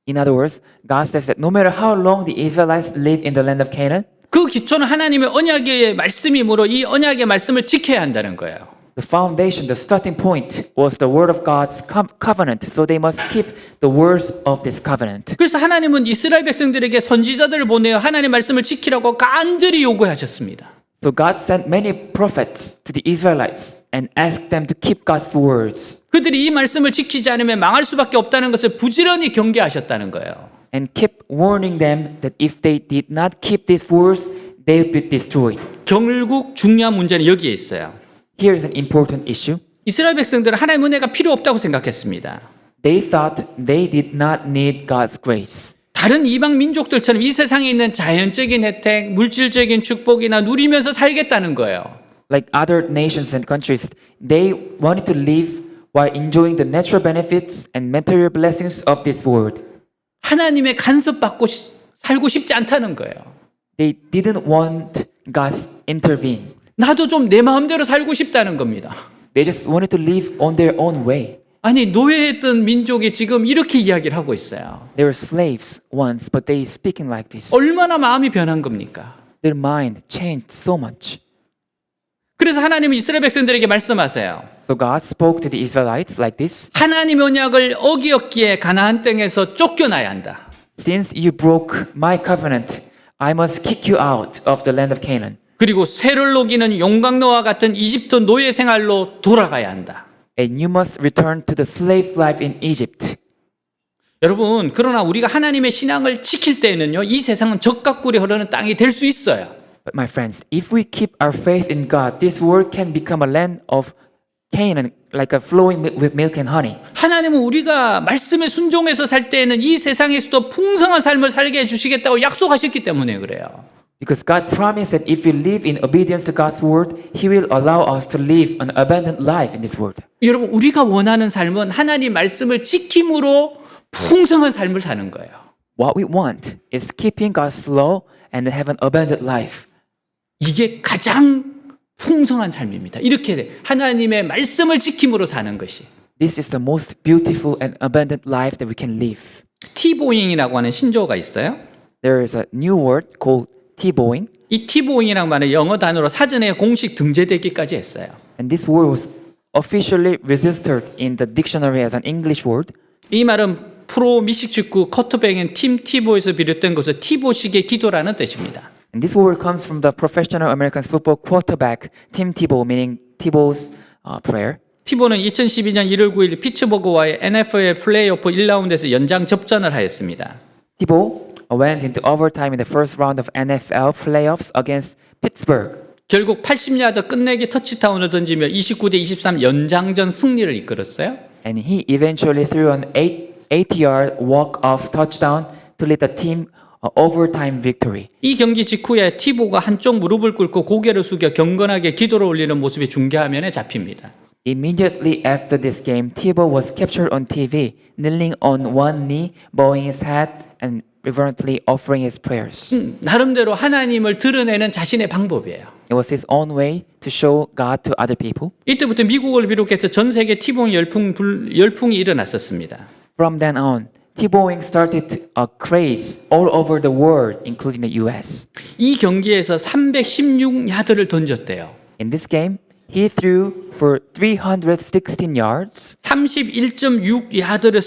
In other words, God says that no matter how long the Israelites lived in the land of Canaan, 그 기초는 하나님의 언약의 말씀이므로 이 언약의 말씀을 지켜야 한다는 거예요. the foundation, the starting point was the word of God's covenant. So they must keep the words of this covenant. 그래서 하나님은 이스라엘 백성들에게 선지자들을 보내어 하나님의 말씀을 지키라고 간절히 요구하셨습니다. So God sent many prophets to the Israelites and asked them to keep God's words 그들이 이 말씀을 지키지 않으면 망할 수밖에 없다는 것을 부지런히 경계하셨다는 거예요. and kept warning them that if they did not keep these words, they would be destroyed. 결국 중요한 문제는 여기에 있어요. Here is an important issue. 이스라엘 백성들은 하나님의 은혜가 필요 없다고 생각했습니다. They thought they did not need God's grace. 다른 이방 민족들처럼 이 세상에 있는 자연적인 혜택, 물질적인 축복이나 누리면서 살겠다는 거예요. Like other nations and countries, they wanted to live while enjoying the natural benefits and material blessings of this world. 하나님의 간섭받고 살고 싶지 않다는 거예요. They didn't want God's intervene. 나도 좀 내 마음대로 살고 싶다는 겁니다. They just wanted to live on their own way. 아니 노예했던 민족이 지금 이렇게 이야기를 하고 있어요. They were slaves once, but they speaking like this. 얼마나 마음이 변한 겁니까? their mind changed so much. 그래서 하나님은 이스라엘 백성들에게 말씀하세요. So God spoke to the Israelites like this. 하나님의 언약을 어기었기에 가나안 땅에서 쫓겨나야 한다. Since you broke my covenant, I must kick you out of the land of Canaan. 그리고 쇠를 녹이는 용광로와 같은 이집트 노예 생활로 돌아가야 한다. And you must return to the slave life in Egypt. 여러분, 그러나 우리가 하나님의 신앙을 지킬 때에는요, 이 세상은 적과 꿀이 흐르는 땅이 될 수 있어요. But my friends, if we keep our faith in God, this world can become a land of Canaan, like a flowing with milk and honey. 하나님은 우리가 말씀에 순종해서 살 때에는 이 세상에서도 풍성한 삶을 살게 해주시겠다고 약속하셨기 때문에 그래요. Because God promised that if we live in obedience to God's word, He will allow us to live an abundant life in this world. 여러분, 우리가 원하는 삶은 하나님 말씀을 지킴으로 풍성한 삶을 사는 거예요. What we want is keeping God's law and have an abundant life. 이게 가장 풍성한 삶입니다. 이렇게 하나님의 말씀을 지킴으로 사는 것이. This is the most beautiful and abundant life that we can live. 티보잉이라고 하는 신조어가 있어요. There is a new word called T-bowing, 이 티보잉이라는 말은 영어 단어로 사전에 공식 등재되기까지 했어요. and this word was officially registered in the dictionary as an English word. 이 말은 프로 미식 축구 커터백인 팀 티보에서 비롯된 것을 티보식의 기도라는 뜻입니다. And this word comes from the professional American football quarterback Tim Tebow, meaning Tebow's prayer. 티보는 2012년 1월 9일 피츠버그와의 NFL 플레이오프 1라운드에서 연장 접전을 하였습니다. Tebow went into overtime in the first round of NFL playoffs against Pittsburgh. 결국 80야드 끝내기 터치다운을 던지며 29대 23 연장전 승리를 이끌었어요. And he eventually threw an 80-yard walk-off touchdown to lead the team overtime victory. 이 경기 직후에 티보가 한쪽 무릎을 꿇고 고개를 숙여 경건하게 기도를 올리는 모습이 중계화면에 잡힙니다. Immediately after this game, Tebow was captured on TV, kneeling on one knee, bowing his head and reverently offering his prayers. 나름대로 하나님을 드러내는 자신의 방법이에요. It was his own way to show God to other people. 이때부터 미국을 비롯해서 전 세계 티보잉 열풍이 일어났었습니다. From then on, T-bowing started a craze all over the world, including the U.S. 이 경기에서 316야드를 던졌대요. In this game, he threw for 316 yards 31.6야드를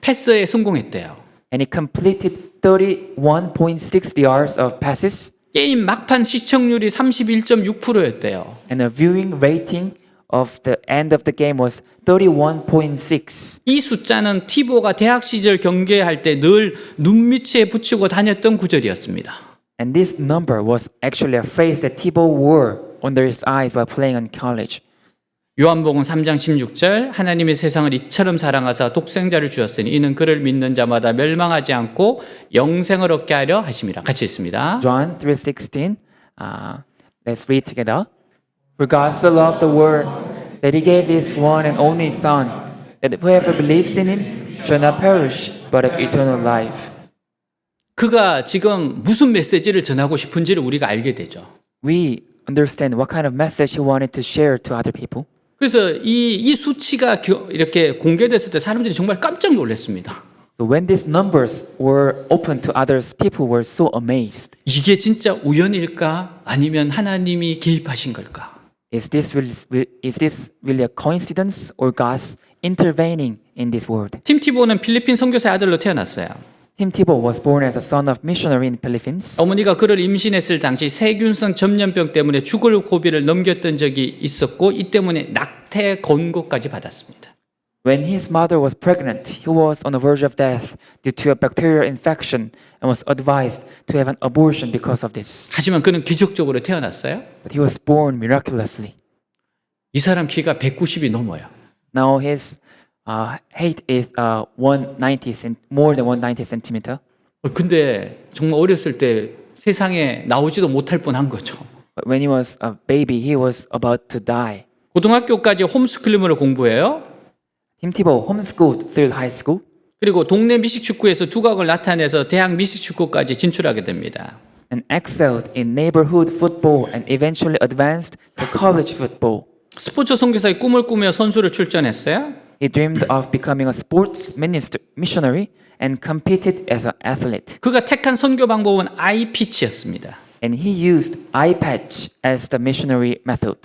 패스에 성공했대요. and he completed 31.6 yards of passes 게임 막판 시청률이 31.6%였대요. and the viewing rating of the end of the game was 31.6. 이 숫자는 티보가 대학 시절 경기할 때 늘 눈밑에 붙이고 다녔던 구절이었습니다. And this number was actually a phrase that Tebow wore under his eyes while playing in college. 요한복음 3장 16절 하나님의 세상을 이처럼 사랑하사 독생자를 주었으니 이는 그를 믿는 자마다 멸망하지 않고 영생을 얻게 하려 하심이라. 같이 읽습니다. John 3:16. Let's read together. For God so loved the world that He gave His one and only Son, that whoever believes in Him shall not perish but have eternal life. 그가 지금 무슨 메시지를 전하고 싶은지를 우리가 알게 되죠. We understand what kind of message He wanted to share to other people. 그래서 이 수치가 이렇게 공개됐을 때 사람들이 정말 깜짝 놀랐습니다. So when these numbers were open to others, people were so amazed. 이게 진짜 우연일까? 아니면 하나님이 개입하신 걸까? Is this really a coincidence or God's intervening in this world? 팀 티보는 필리핀 선교사의 아들로 태어났어요. Tim Tebow was born as a son of missionary in Philippines. 어머니가 그를 임신했을 당시 세균성 전염병 때문에 죽을 고비를 넘겼던 적이 있었고 이 때문에 낙태 권고까지 받았습니다. When his mother was pregnant, he was on the verge of death due to a bacterial infection and was advised to have an abortion because of this. 하지만 그는 기적적으로 태어났어요. But he was born miraculously. 이 사람 키가 190이 넘어요. Now his height is 190 more than 190 centimeter. 근데 정말 어렸을 때 세상에 나오지도 못할 뻔한 거죠. But when he was a baby, he was about to die. 고등학교까지 홈스쿨링으로 공부해요. Tim Tebow homeschooled through high school. 그리고 동네 미식축구에서 두각을 나타내서 대학 미식축구까지 진출하게 됩니다. And excelled in neighborhood football and eventually advanced to college football. 스포츠 선교사의 꿈을 꾸며 선수를 출전했어요. He dreamed of becoming a sports missionary and competed as an athlete. 그가 택한 선교 방법은 아이피치였습니다. And he used eye patch as the missionary method.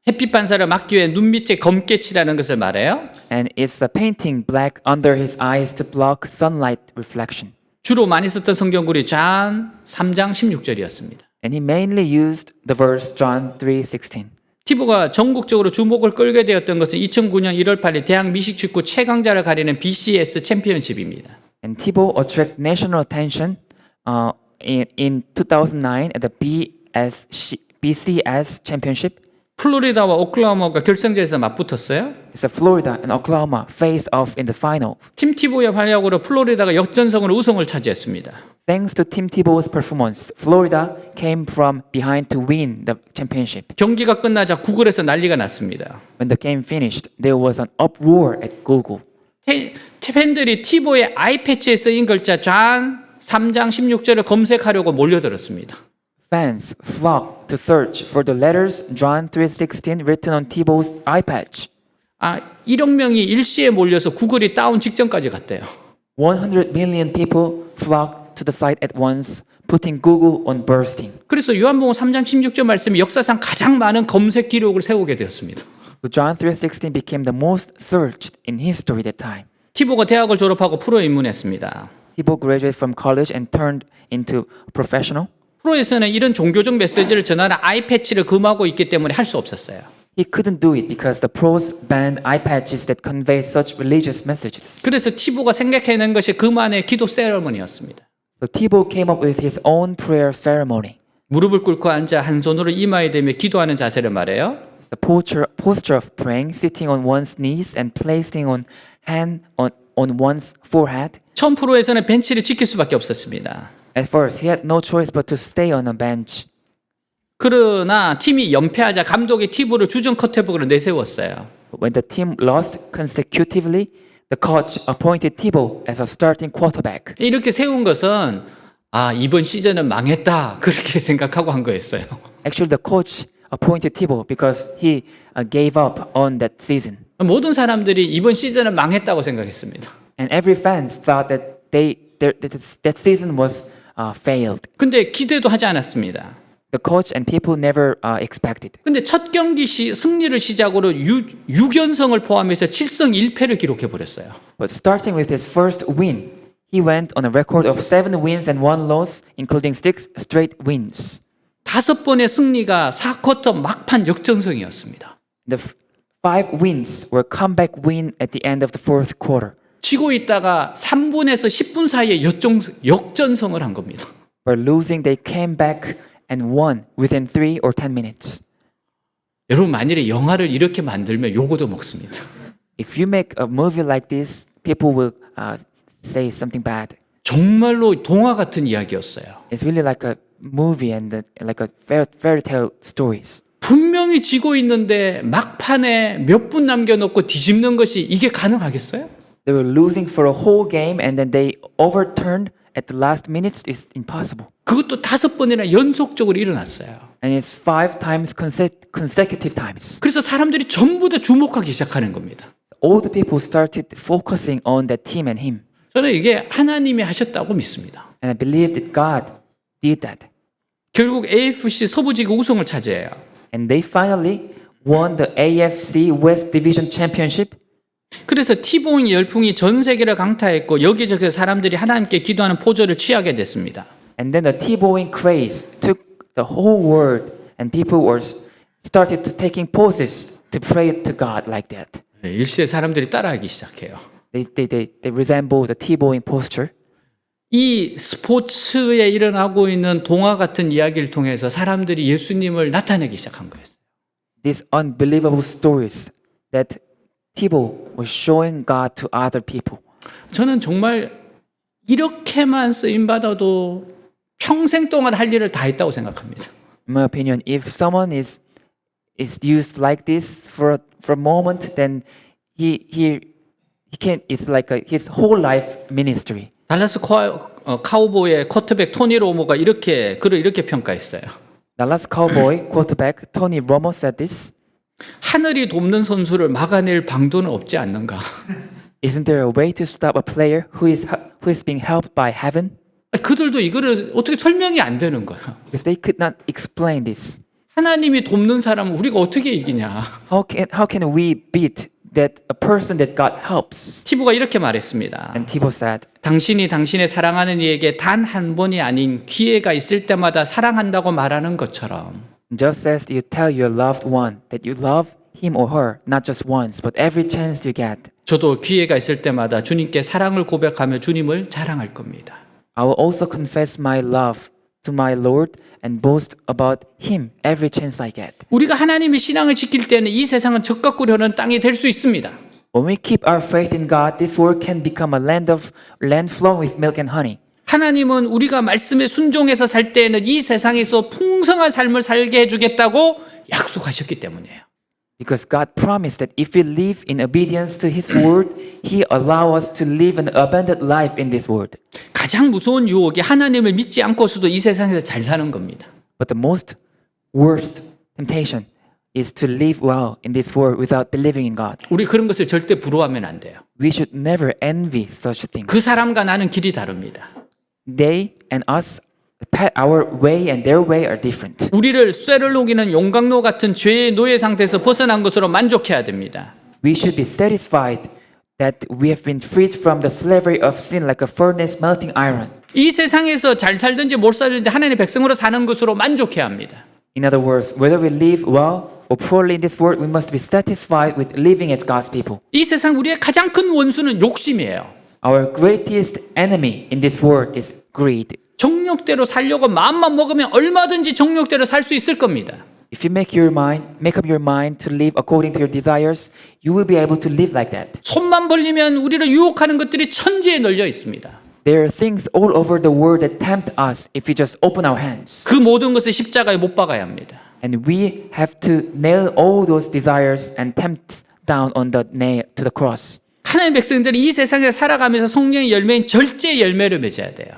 햇빛 반사를 막기 위해 눈 밑에 검게 칠하는 것을 말해요. And it's a painting black under his eyes to block sunlight reflection. 주로 많이 썼던 성경구리 존 3장 16절이었습니다. And he mainly used the verse John 3:16. 티보가 전국적으로 주목을 끌게 되었던 것은 2009년 1월 8일 대학 미식축구 최강자를 가리는 BCS 챔피언십입니다. And Thibault attracted national attention in 2009 at the BCS Championship. 플로리다와 오클라호마가 결승전에서 맞붙었어요. It's a Florida and Oklahoma face off in the final. 팀 티보의 활약으로 플로리다가 역전승으로 우승을 차지했습니다. Thanks to Tim Tebow's performance, Florida came from behind to win the championship. 경기가 끝나자 구글에서 난리가 났습니다. When the game finished, there was an uproar at Google. 팬들이 티보의 아이패치에 쓰인 글자 존 3장 16절을 검색하려고 몰려들었습니다. Fans flocked to search for the letters John 3:16 written on Tebow's eye patch. 1억 명이 일시에 몰려서 구글이 다운 직전까지 갔대요. 100 million people flocked to the site at once, putting Google on bursting. 그래서 요한복음 3장 16절 말씀이 역사상 가장 많은 검색 기록을 세우게 되었습니다. So John 3:16 became the most searched in history that time. 티보가 대학을 졸업하고 프로에 입문했습니다. Tebow graduated from college and turned into a professional. 프로에서는 이런 종교적 메시지를 전하는 아이패치를 금하고 있기 때문에 할 수 없었어요. He couldn't do it because the pros banned eye patches that convey such religious messages. 그래서 티보가 생각해낸 것이 그만의 기도 세레머니였습니다. So Tebow came up with his own prayer ceremony. 무릎을 꿇고 앉아 한 손으로 이마에 대며 기도하는 자세를 말해요. The posture of praying, sitting on one's knees and placing on hand on one's forehead. 처음 프로에서는 벤치를 지킬 수밖에 없었습니다. At first, he had no choice but to stay on a bench. 그러나 팀이 연패하자 감독이 티보를 주전 쿼터백으로 내세웠어요. But when the team lost consecutively, the coach appointed Tebow as a starting quarterback. 이렇게 세운 것은 이번 시즌은 망했다 그렇게 생각하고 한 거였어요. Actually, the coach appointed Tebow because he gave up on that season. 모든 사람들이 이번 시즌은 망했다고 생각했습니다. And every fan thought that that season was failed. 근데 기대도 하지 않았습니다. The coach and people never expected. 근데 첫 경기 승리를 시작으로 6연승을 포함해서 7승 1패를 기록해 버렸어요. But starting with his first win, he went on a record of 7 wins and 1 loss, including 6 straight wins. 5번의 승리가 4쿼터 막판 역전승이었습니다. The 5 wins were comeback win at the end of the fourth quarter. 지고 있다가 3분에서 10분 사이에 역전승을 한 겁니다. By losing, they came back and won within 3 or 10 minutes. 여러분 만일에 영화를 이렇게 만들면 요거도 먹습니다. If you make a movie like this, people will say something bad. 정말로 동화 같은 이야기였어요. It's really like a movie and like a fairy tale stories. 분명히 지고 있는데 막판에 몇 분 남겨놓고 뒤집는 것이 이게 가능하겠어요? They were losing for a whole game and then they overturned at the last minutes. It's impossible. 그것도 5번이나 연속적으로 일어났어요. And it's 5 times consecutive times. 그래서 사람들이 전부 다 주목하기 시작하는 겁니다. All the people started focusing on that team and him. 저는 이게 하나님이 하셨다고 믿습니다. And I believe that God did that. 결국 AFC 서부지구 우승을 차지해요. And they finally won the AFC West Division Championship. 그래서 티보잉 열풍이 전 세계를 강타했고 여기저기 사람들이 하나님께 기도하는 포즈를 취하게 됐습니다. And then the Tebowing craze took the whole world and people were started to taking poses to pray to God like that. 일시에 사람들이 따라하기 시작해요. They resemble the Tebowing posture. 이 스포츠에 일어나고 있는 동화 같은 이야기를 통해서 사람들이 예수님을 나타내기 시작한 거였어요. These unbelievable stories that Tebow was showing God to other people. 저는 정말 이렇게만 쓰임 받아도 평생 동안 할 일을 다 했다고 생각합니다. In my opinion, if someone is used like this for a moment, then he can. It's like his whole life ministry. 달라스 카우보이의 쿼터백 토니 로모가 그를 이렇게 평가했어요. Dallas Cowboy quarterback Tony Romo said this. 하늘이 돕는 선수를 막아낼 방도는 없지 않는가? Isn't there a way to stop a player who is being helped by heaven? 그들도 이거를 어떻게 설명이 안 되는 거예요. because they could not explain this. 하나님이 돕는 사람은 우리가 어떻게 이기냐. How can we beat that a person that God helps? 티보가 이렇게 말했습니다. And Thibaut said, 당신이 당신의 사랑하는 이에게 단 한 번이 아닌 기회가 있을 때마다 사랑한다고 말하는 것처럼 just as you tell your loved one that you love him or her, not just once, but every chance you get, 저도 기회가 있을 때마다 주님께 사랑을 고백하며 주님을 자랑할 겁니다. I will also confess my love to my Lord and boast about him every chance I get. 우리가 하나님의 신앙을 지킬 때는 이 세상은 적과 꿀 흐르는 땅이 될 수 있습니다. When we keep our faith in God, this world can become a land flowing with milk and honey. 하나님은 우리가 말씀에 순종해서 살 때에는 이 세상에서 풍성한 삶을 살게 해주겠다고 약속하셨기 때문이에요. Because God promised that if we live in obedience to His word, He allow us to live an abundant life in this world. 가장 무서운 유혹이 하나님을 믿지 않고서도 이 세상에서 잘 사는 겁니다. But the most worst temptation is to live well in this world without believing in God. 우리 그런 것을 절대 부러워하면 안 돼요. We should never envy such things. 그 사람과 나는 길이 다릅니다. They and us, our way and their way are different. 우리를 쇠를 녹이는 용광로 같은 죄의 노예 상태에서 벗어난 것으로 만족해야 됩니다. We should be satisfied that we have been freed from the slavery of sin like a furnace melting iron. 이 세상에서 잘 살든지 못 살든지 하나님의 백성으로 사는 것으로 만족해야 합니다. In other words, whether we live well or poorly in this world, we must be satisfied with living as God's people. 이 세상 우리의 가장 큰 원수는 욕심이에요. Our greatest enemy in this world is greed. 정욕대로 살려고 마음만 먹으면 얼마든지 정욕대로 살 수 있을 겁니다. If you make up your mind to live according to your desires, you will be able to live like that. 손만 벌리면 우리를 유혹하는 것들이 천지에 널려 있습니다. There are things all over the world that tempt us if we just open our hands. 그 모든 것을 십자가에 못 박아야 합니다. And we have to nail all those desires and tempt down on the nail to the cross. 하나님의 백성들이 이 세상에 살아가면서 성령의 열매인 절제 열매를 맺어야 돼요.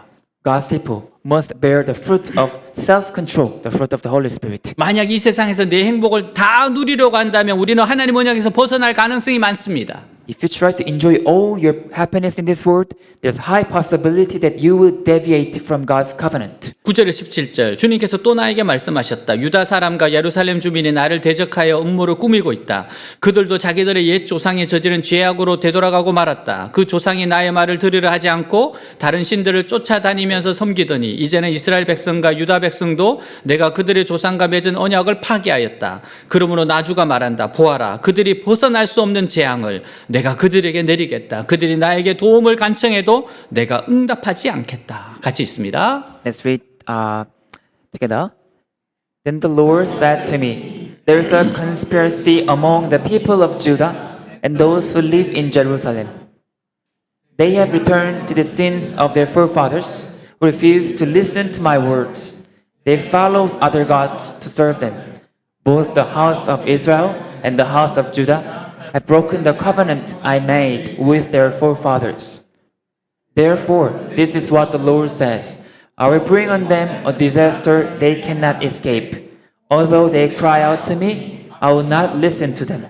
God's people must bear the fruit of self-control, the fruit of the Holy Spirit. 만약 이 세상에서 내 행복을 다 누리려고 한다면 우리는 하나님 언약에서 벗어날 가능성이 많습니다. If you try to enjoy all your happiness in this world, there's high possibility that you will deviate from God's covenant. 9절 17절 주님께서 또 나에게 말씀하셨다. 유다 사람과 예루살렘 주민이 나를 대적하여 음모를 꾸미고 있다. 그들도 자기들의 옛 조상이 저지른 죄악으로 되돌아가고 말았다. 그 조상이 나의 말을 들으려 하지 않고 다른 신들을 쫓아다니면서 섬기더니 이제는 이스라엘 백성과 유다 백성도 내가 그들의 조상과 맺은 언약을 파기하였다. 그러므로 나주가 말한다. 보아라, 그들이 벗어날 수 없는 재앙을 내가 그들에게 내리겠다. 그들이 나에게 도움을 간청해도 내가 응답하지 않겠다. 같이 있습니다. Let's read together. Then the Lord said to me, there is a conspiracy among the people of Judah and those who live in Jerusalem. They have returned to the sins of their forefathers, who refused to listen to my words. They followed other gods to serve them. Both the house of Israel and the house of Judah have broken the covenant I made with their forefathers. Therefore, this is what the Lord says. I will bring on them a disaster they cannot escape. Although they cry out to me, I will not listen to them.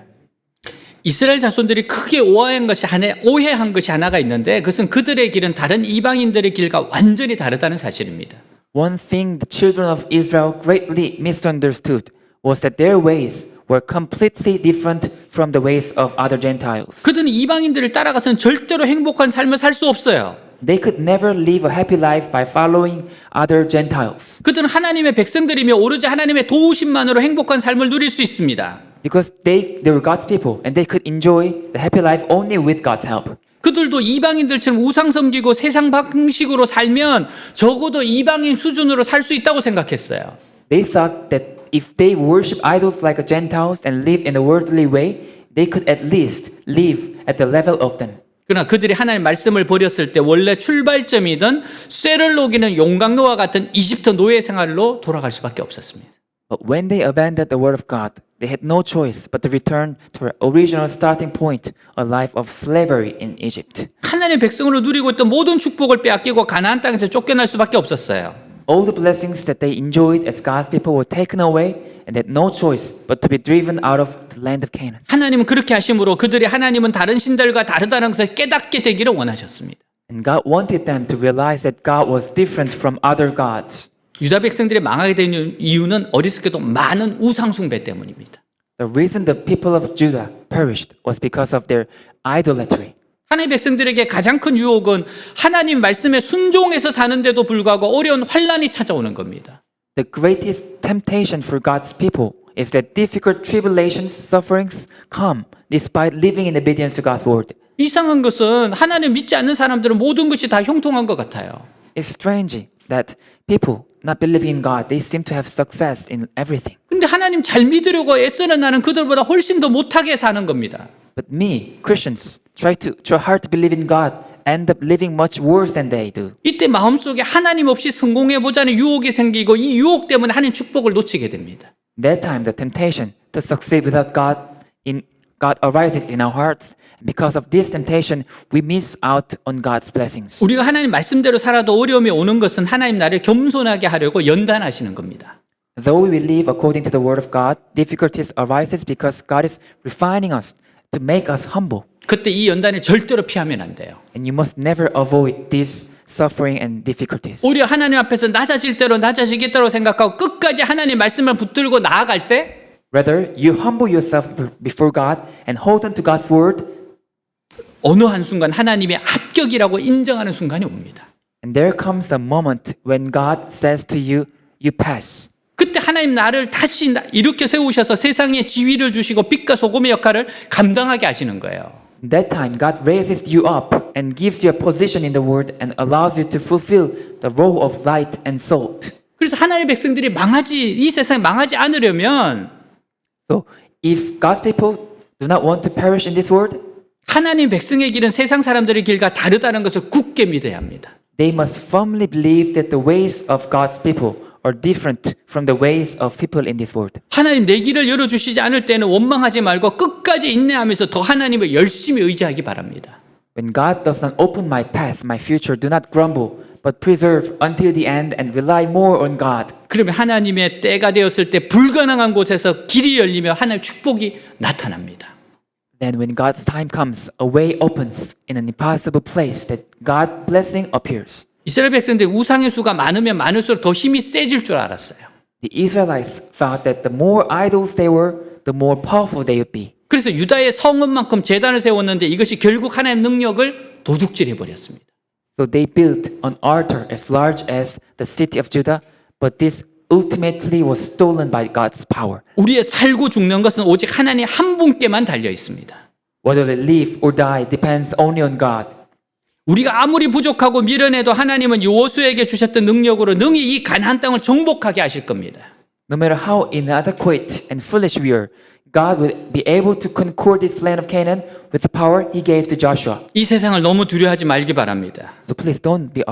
이스라엘 자손들이 크게 오해한 것이 하나가 있는데 그것은 그들의 길은 다른 이방인들의 길과 완전히 다르다는 사실입니다. One thing the children of Israel greatly misunderstood was that their ways were completely different from the ways of other Gentiles. 그들은 이방인들을 따라가서는 절대로 행복한 삶을 살 수 없어요. They could never live a happy life by following other Gentiles. 그들은 하나님의 백성들이며 오로지 하나님의 도우심만으로 행복한 삶을 누릴 수 있습니다. Because they were God's people and they could enjoy the happy life only with God's help. 그들도 이방인들처럼 우상 섬기고 세상 방식으로 살면 적어도 이방인 수준으로 살 수 있다고 생각했어요. They thought that if they worship idols like Gentiles and live in a worldly way, they could at least live at the level of them. 그러나 그들이 하나님의 말씀을 버렸을 때 원래 출발점이던 쇠를 녹이는 용광로와 같은 이집트 노예 생활로 돌아갈 수밖에 없었습니다. But when they abandoned the word of God, they had no choice but to return to their original starting point, a life of slavery in Egypt. 하나님의 백성으로 누리고 있던 모든 축복을 빼앗기고 가나안 땅에서 쫓겨날 수밖에 없었어요. All the blessings that they enjoyed as God's people were taken away, and they had no choice but to be driven out of the land of Canaan. 하나님은 그렇게 하심으로 그들이 하나님은 다른 신들과 다르다는 것을 깨닫게 되기를 원하셨습니다. And God wanted them to realize that God was different from other gods. 유다 백성들이 망하게 된 이유는 어리석게도 많은 우상 숭배 때문입니다. The reason the people of Judah perished was because of their idolatry. 하나님 백성들에게 가장 큰 유혹은 하나님 말씀에 순종해서 사는데도 불구하고 어려운 환란이 찾아오는 겁니다. The greatest temptation for God's people is that difficult tribulations, sufferings come despite living in obedience to God's word. 이상한 것은 하나님 믿지 않는 사람들은 모든 것이 다 형통한 것 같아요. It's strange that people not believing in God, they seem to have success in everything. 근데 하나님 잘 믿으려고 애쓰는 나는 그들보다 훨씬 더 못하게 사는 겁니다. But me, Christians, try hard to believe in God, end up living much worse than they do. 이때 마음속에 하나님 없이 성공해 보자는 유혹이 생기고 이 유혹 때문에 하나님 축복을 놓치게 됩니다. That time, the temptation to succeed without God arises in our hearts. Because of this temptation, we miss out on God's blessings. 우리가 하나님 말씀대로 살아도 어려움이 오는 것은 하나님 나를 겸손하게 하려고 연단하시는 겁니다. Though we live according to the word of God, difficulties arises because God is refining us to make us humble. 그때 이 연단을 절대로 피하면 안 돼요. And you must never avoid this suffering and difficulties. 오히려 하나님 앞에서 낮아질 대로 낮아지겠다고 생각하고 끝까지 하나님 말씀을 붙들고 나아갈 때 Rather, you humble yourself before God and hold on to God's word. 어느 한순간 하나님의 합격이라고 인정하는 순간이 옵니다. And there comes a moment when God says to you, you pass. 그때 하나님 나를 다시 이렇게 세우셔서 세상에 지위를 주시고 빛과 소금의 역할을 감당하게 하시는 거예요. That time, God raises you up and gives you a position in the world and allows you to fulfill the role of light and salt. 그래서 하나님의 백성들이 이 세상에 망하지 않으려면 So, if God's people do not want to perish in this world, 하나님 백성의 길은 세상 사람들의 길과 다르다는 것을 굳게 믿어야 합니다. they must firmly believe that the ways of God's people are different from the ways of people in this world. 하나님 내 길을 열어주시지 않을 때는 원망하지 말고 끝까지 인내하면서 더 하나님을 열심히 의지하기 바랍니다. When God does not open my path, my future, do not grumble, but preserve until the end and rely more on God. 그러면 하나님의 때가 되었을 때 불가능한 곳에서 길이 열리며 하나님의 축복이 나타납니다. Then when God's time comes, a way opens in an impossible place that God's blessing appears. 이스라엘 백성들 우상의 수가 많으면 많을수록 더 힘이 세질 줄 알았어요. The Israelites thought that the more idols they were, the more powerful they would be. 그래서 유다의 성읍만큼 제단을 세웠는데 이것이 결국 하나님의 능력을 도둑질해 버렸습니다. So they built an altar as large as the city of Judah, but this ultimately was stolen by God's power. 우리의 살고 죽는 것은 오직 하나님 한 분께만 달려 있습니다. Whether we live or die depends only on God. 우리가 아무리 부족하고 미련해도 하나님은 여호수아에게 주셨던 능력으로 능히 이 가나안 땅을 정복하게 하실 겁니다. No matter how inadequate and foolish we are, God will be able to conquer this land of Canaan with the power He gave to Joshua. 이 세상을 너무 두려워하지 말기 바랍니다. So please don't be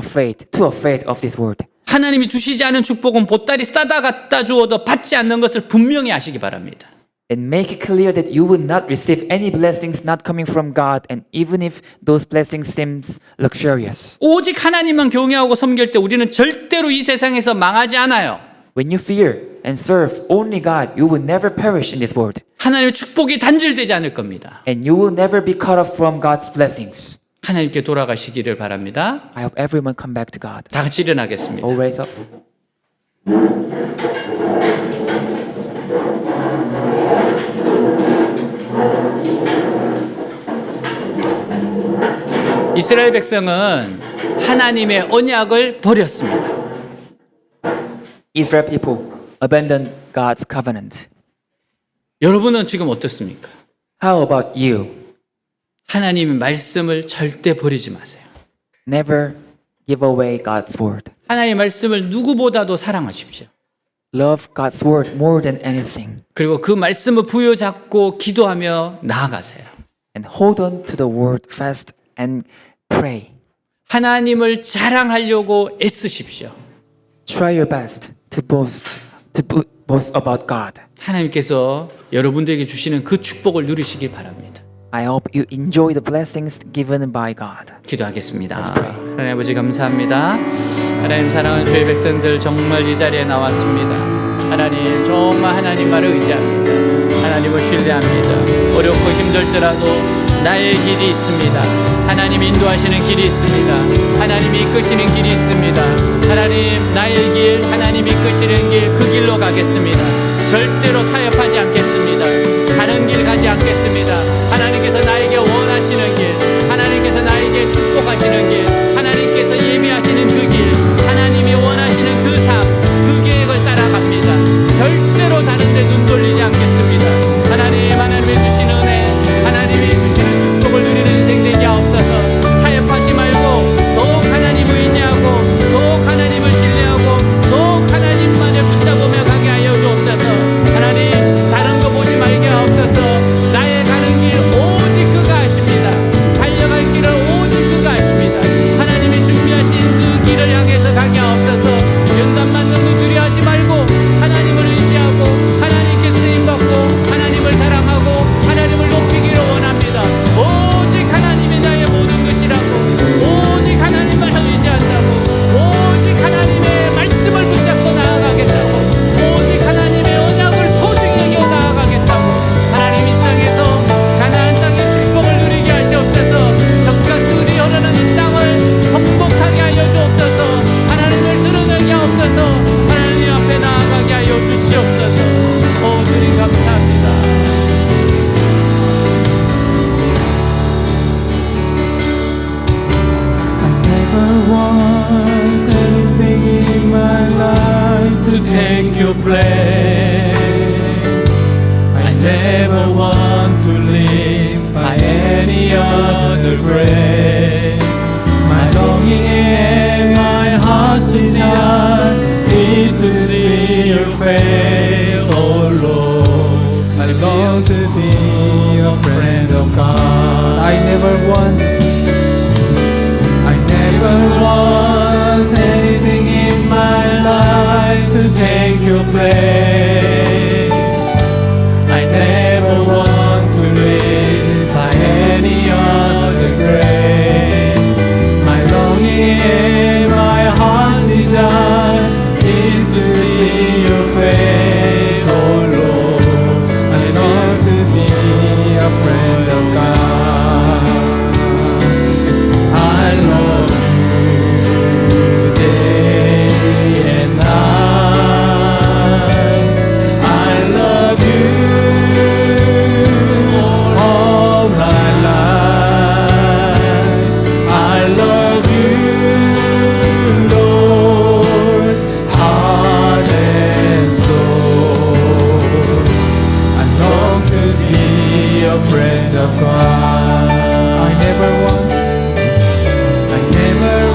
too afraid of this world. 하나님이 주시지 않은 축복은 보따리 싸다 갖다 주어도 받지 않는 것을 분명히 아시기 바랍니다. And make it clear that you will not receive any blessings not coming from God, and even if those blessings seems luxurious. 오직 하나님만 경외하고 섬길 때 우리는 절대로 이 세상에서 망하지 않아요. When you fear and serve only God, you will never perish in this world. 하나님의 축복이 단절되지 않을 겁니다. And you will never be cut off from God's blessings. 하나님께 돌아가시기를 바랍니다. I hope everyone come back to God. 다 같이 일어나겠습니다. All raise up. 이스라엘 백성은 하나님의 언약을 버렸습니다. Israel people abandoned God's covenant. 여러분은 지금 어떻습니까? How about you? 하나님의 말씀을 절대 버리지 마세요. Never give away God's word. 하나님의 말씀을 누구보다도 사랑하십시오. Love God's word more than anything. 그리고 그 말씀을 부여잡고 기도하며 나아가세요. And hold on to the word fast and pray. 하나님을 자랑하려고 애쓰십시오. Try your best to boast about God. 하나님께서 여러분들에게 주시는 그 축복을 누리시길 바랍니다. I hope you enjoy the blessings given by God. 기도하겠습니다. Let's pray. 하나님 아버지 감사합니다. 하나님 사랑하는 주의 백성들 정말 이 자리에 나왔습니다. 하나님 정말 하나님 말을 의지합니다. 하나님을 신뢰합니다. 어렵고 힘들더라도 나의 길이 있습니다. 하나님이 인도하시는 길이 있습니다. 하나님이 이끄시는 길이 있습니다. 하나님, 나의 길, 하나님이 이끄시는 길, 그 길로 가겠습니다. 절대로 타협하지 않겠습니다. 다른 길 가지 않겠습니다. 하나님께서 나에게 원하시는 길, 하나님께서 나에게 축복하시는 길, 하나님께서 예비하시는 그 길, 하나님이 원하시는 그 삶, 그 계획을 따라갑니다. 절대로 다른 데 눈 돌리지 않겠습니다. 하나님의 주신 은혜, 하나님이 주시는 축복을 누리는 인생 되게 하옵소서. 타협하지 말고 더욱 하나님을 의지하고 더욱 하나님을 신뢰하고 더욱 하나님만을 붙잡으며 가게 하여 주옵소서. 하나님, 다른 거 보지 말게 하옵소서. 나의 가는 길 오직 그가 아십니다. 달려갈 길을 오직 그가 아십니다. 하나님이 준비하신 그 길을 향해서 가게 하옵소서. 연단 맞는 거 두려워하지 말고 하나님을 의지하고 하나님께 쓰임받고 하나님을 사랑하고 하나님을 높이기를 원합니다. 오직 하나님이 나의 모든 것이라고, 오직 하나님을 의지한다고, 오직 하나님의 말씀을 붙잡고 나아가겠다고, 오직 하나님의 언약을 소중히 여겨 나아가겠다고. 하나님, 이 땅에서 가나안 땅의 축복을 누리게 하시옵소서. 젖과 꿀이 흐르는 이 땅을 성복하게 하여 주옵소서. 하나님을 드러내게 하옵소서. 하나님 앞에 나아가게 하여 주시옵소서. 주님 감사합니다. I never want anything in my life to take your place. I never want to live by any other grace. My longing and my heart's desire is to see your face, oh Lord. I long to be a friend of God. I never want anything in my life to take your place. I never want to live by any other grace. My longing and my heart's desire is to see your face, oh Lord. I long to be a friend of God. I love you day and night. I love you all my life. I love you, Lord, heart and soul. I long to be a friend of God. I never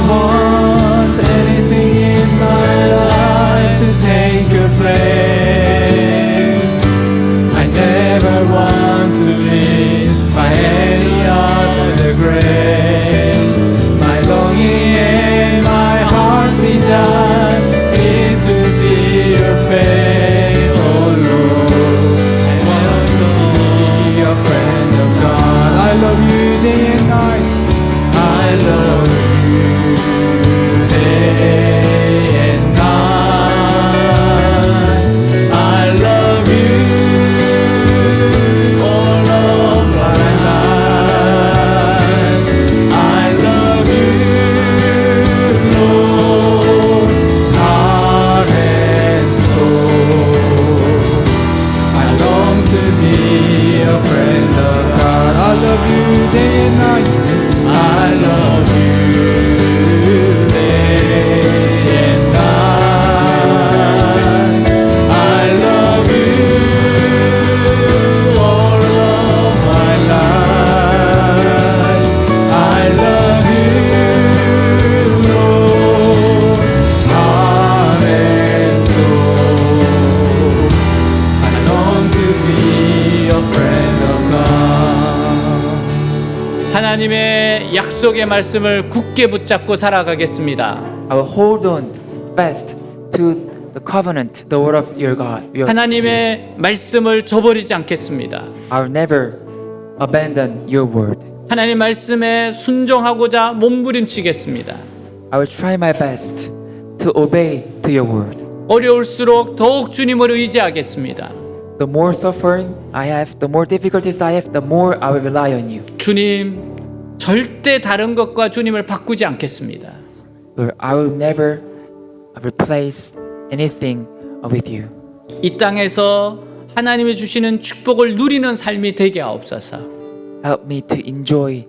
want anything in my life to take your place. I never want to live by any other grace. My longing and my heart's desire is to see your face, oh Lord. I want to be a friend of God. I love you day and night. I love you day and night. I love you all of my life. I love you, Lord, heart and soul. I long to be a friend of God. I love you day and night. I love you day and night. I love you all of my life. I love you, Lord, heart and soul. I long to be a friend of God. 하나님의 약속의 말씀을 굳게 붙잡고 살아가겠습니다. I will hold on fast to the covenant, the word of your God. 하나님의 말씀을 저버리지 않겠습니다. I will never abandon your word. 하나님 말씀에 순종하고자 몸부림치겠습니다. I will try my best to obey to your word. 어려울수록 더욱 주님을 의지하겠습니다. The more suffering I have, the more difficulties I have, the more I will rely on you. 주님, 절대 다른 것과 주님을 바꾸지 않겠습니다. Lord, I will never replace anything with you. 이 땅에서 하나님이 주시는 축복을 누리는 삶이 되게 하옵소서. Help me to enjoy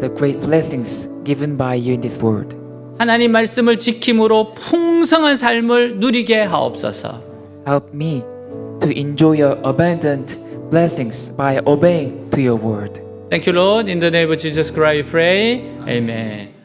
the great blessings given by you in this world. 하나님 말씀을 지킴으로 풍성한 삶을 누리게 하옵소서. Help me to enjoy your abundant blessings by obeying to your word. Thank you, Lord. In the name of Jesus Christ, we pray. Amen.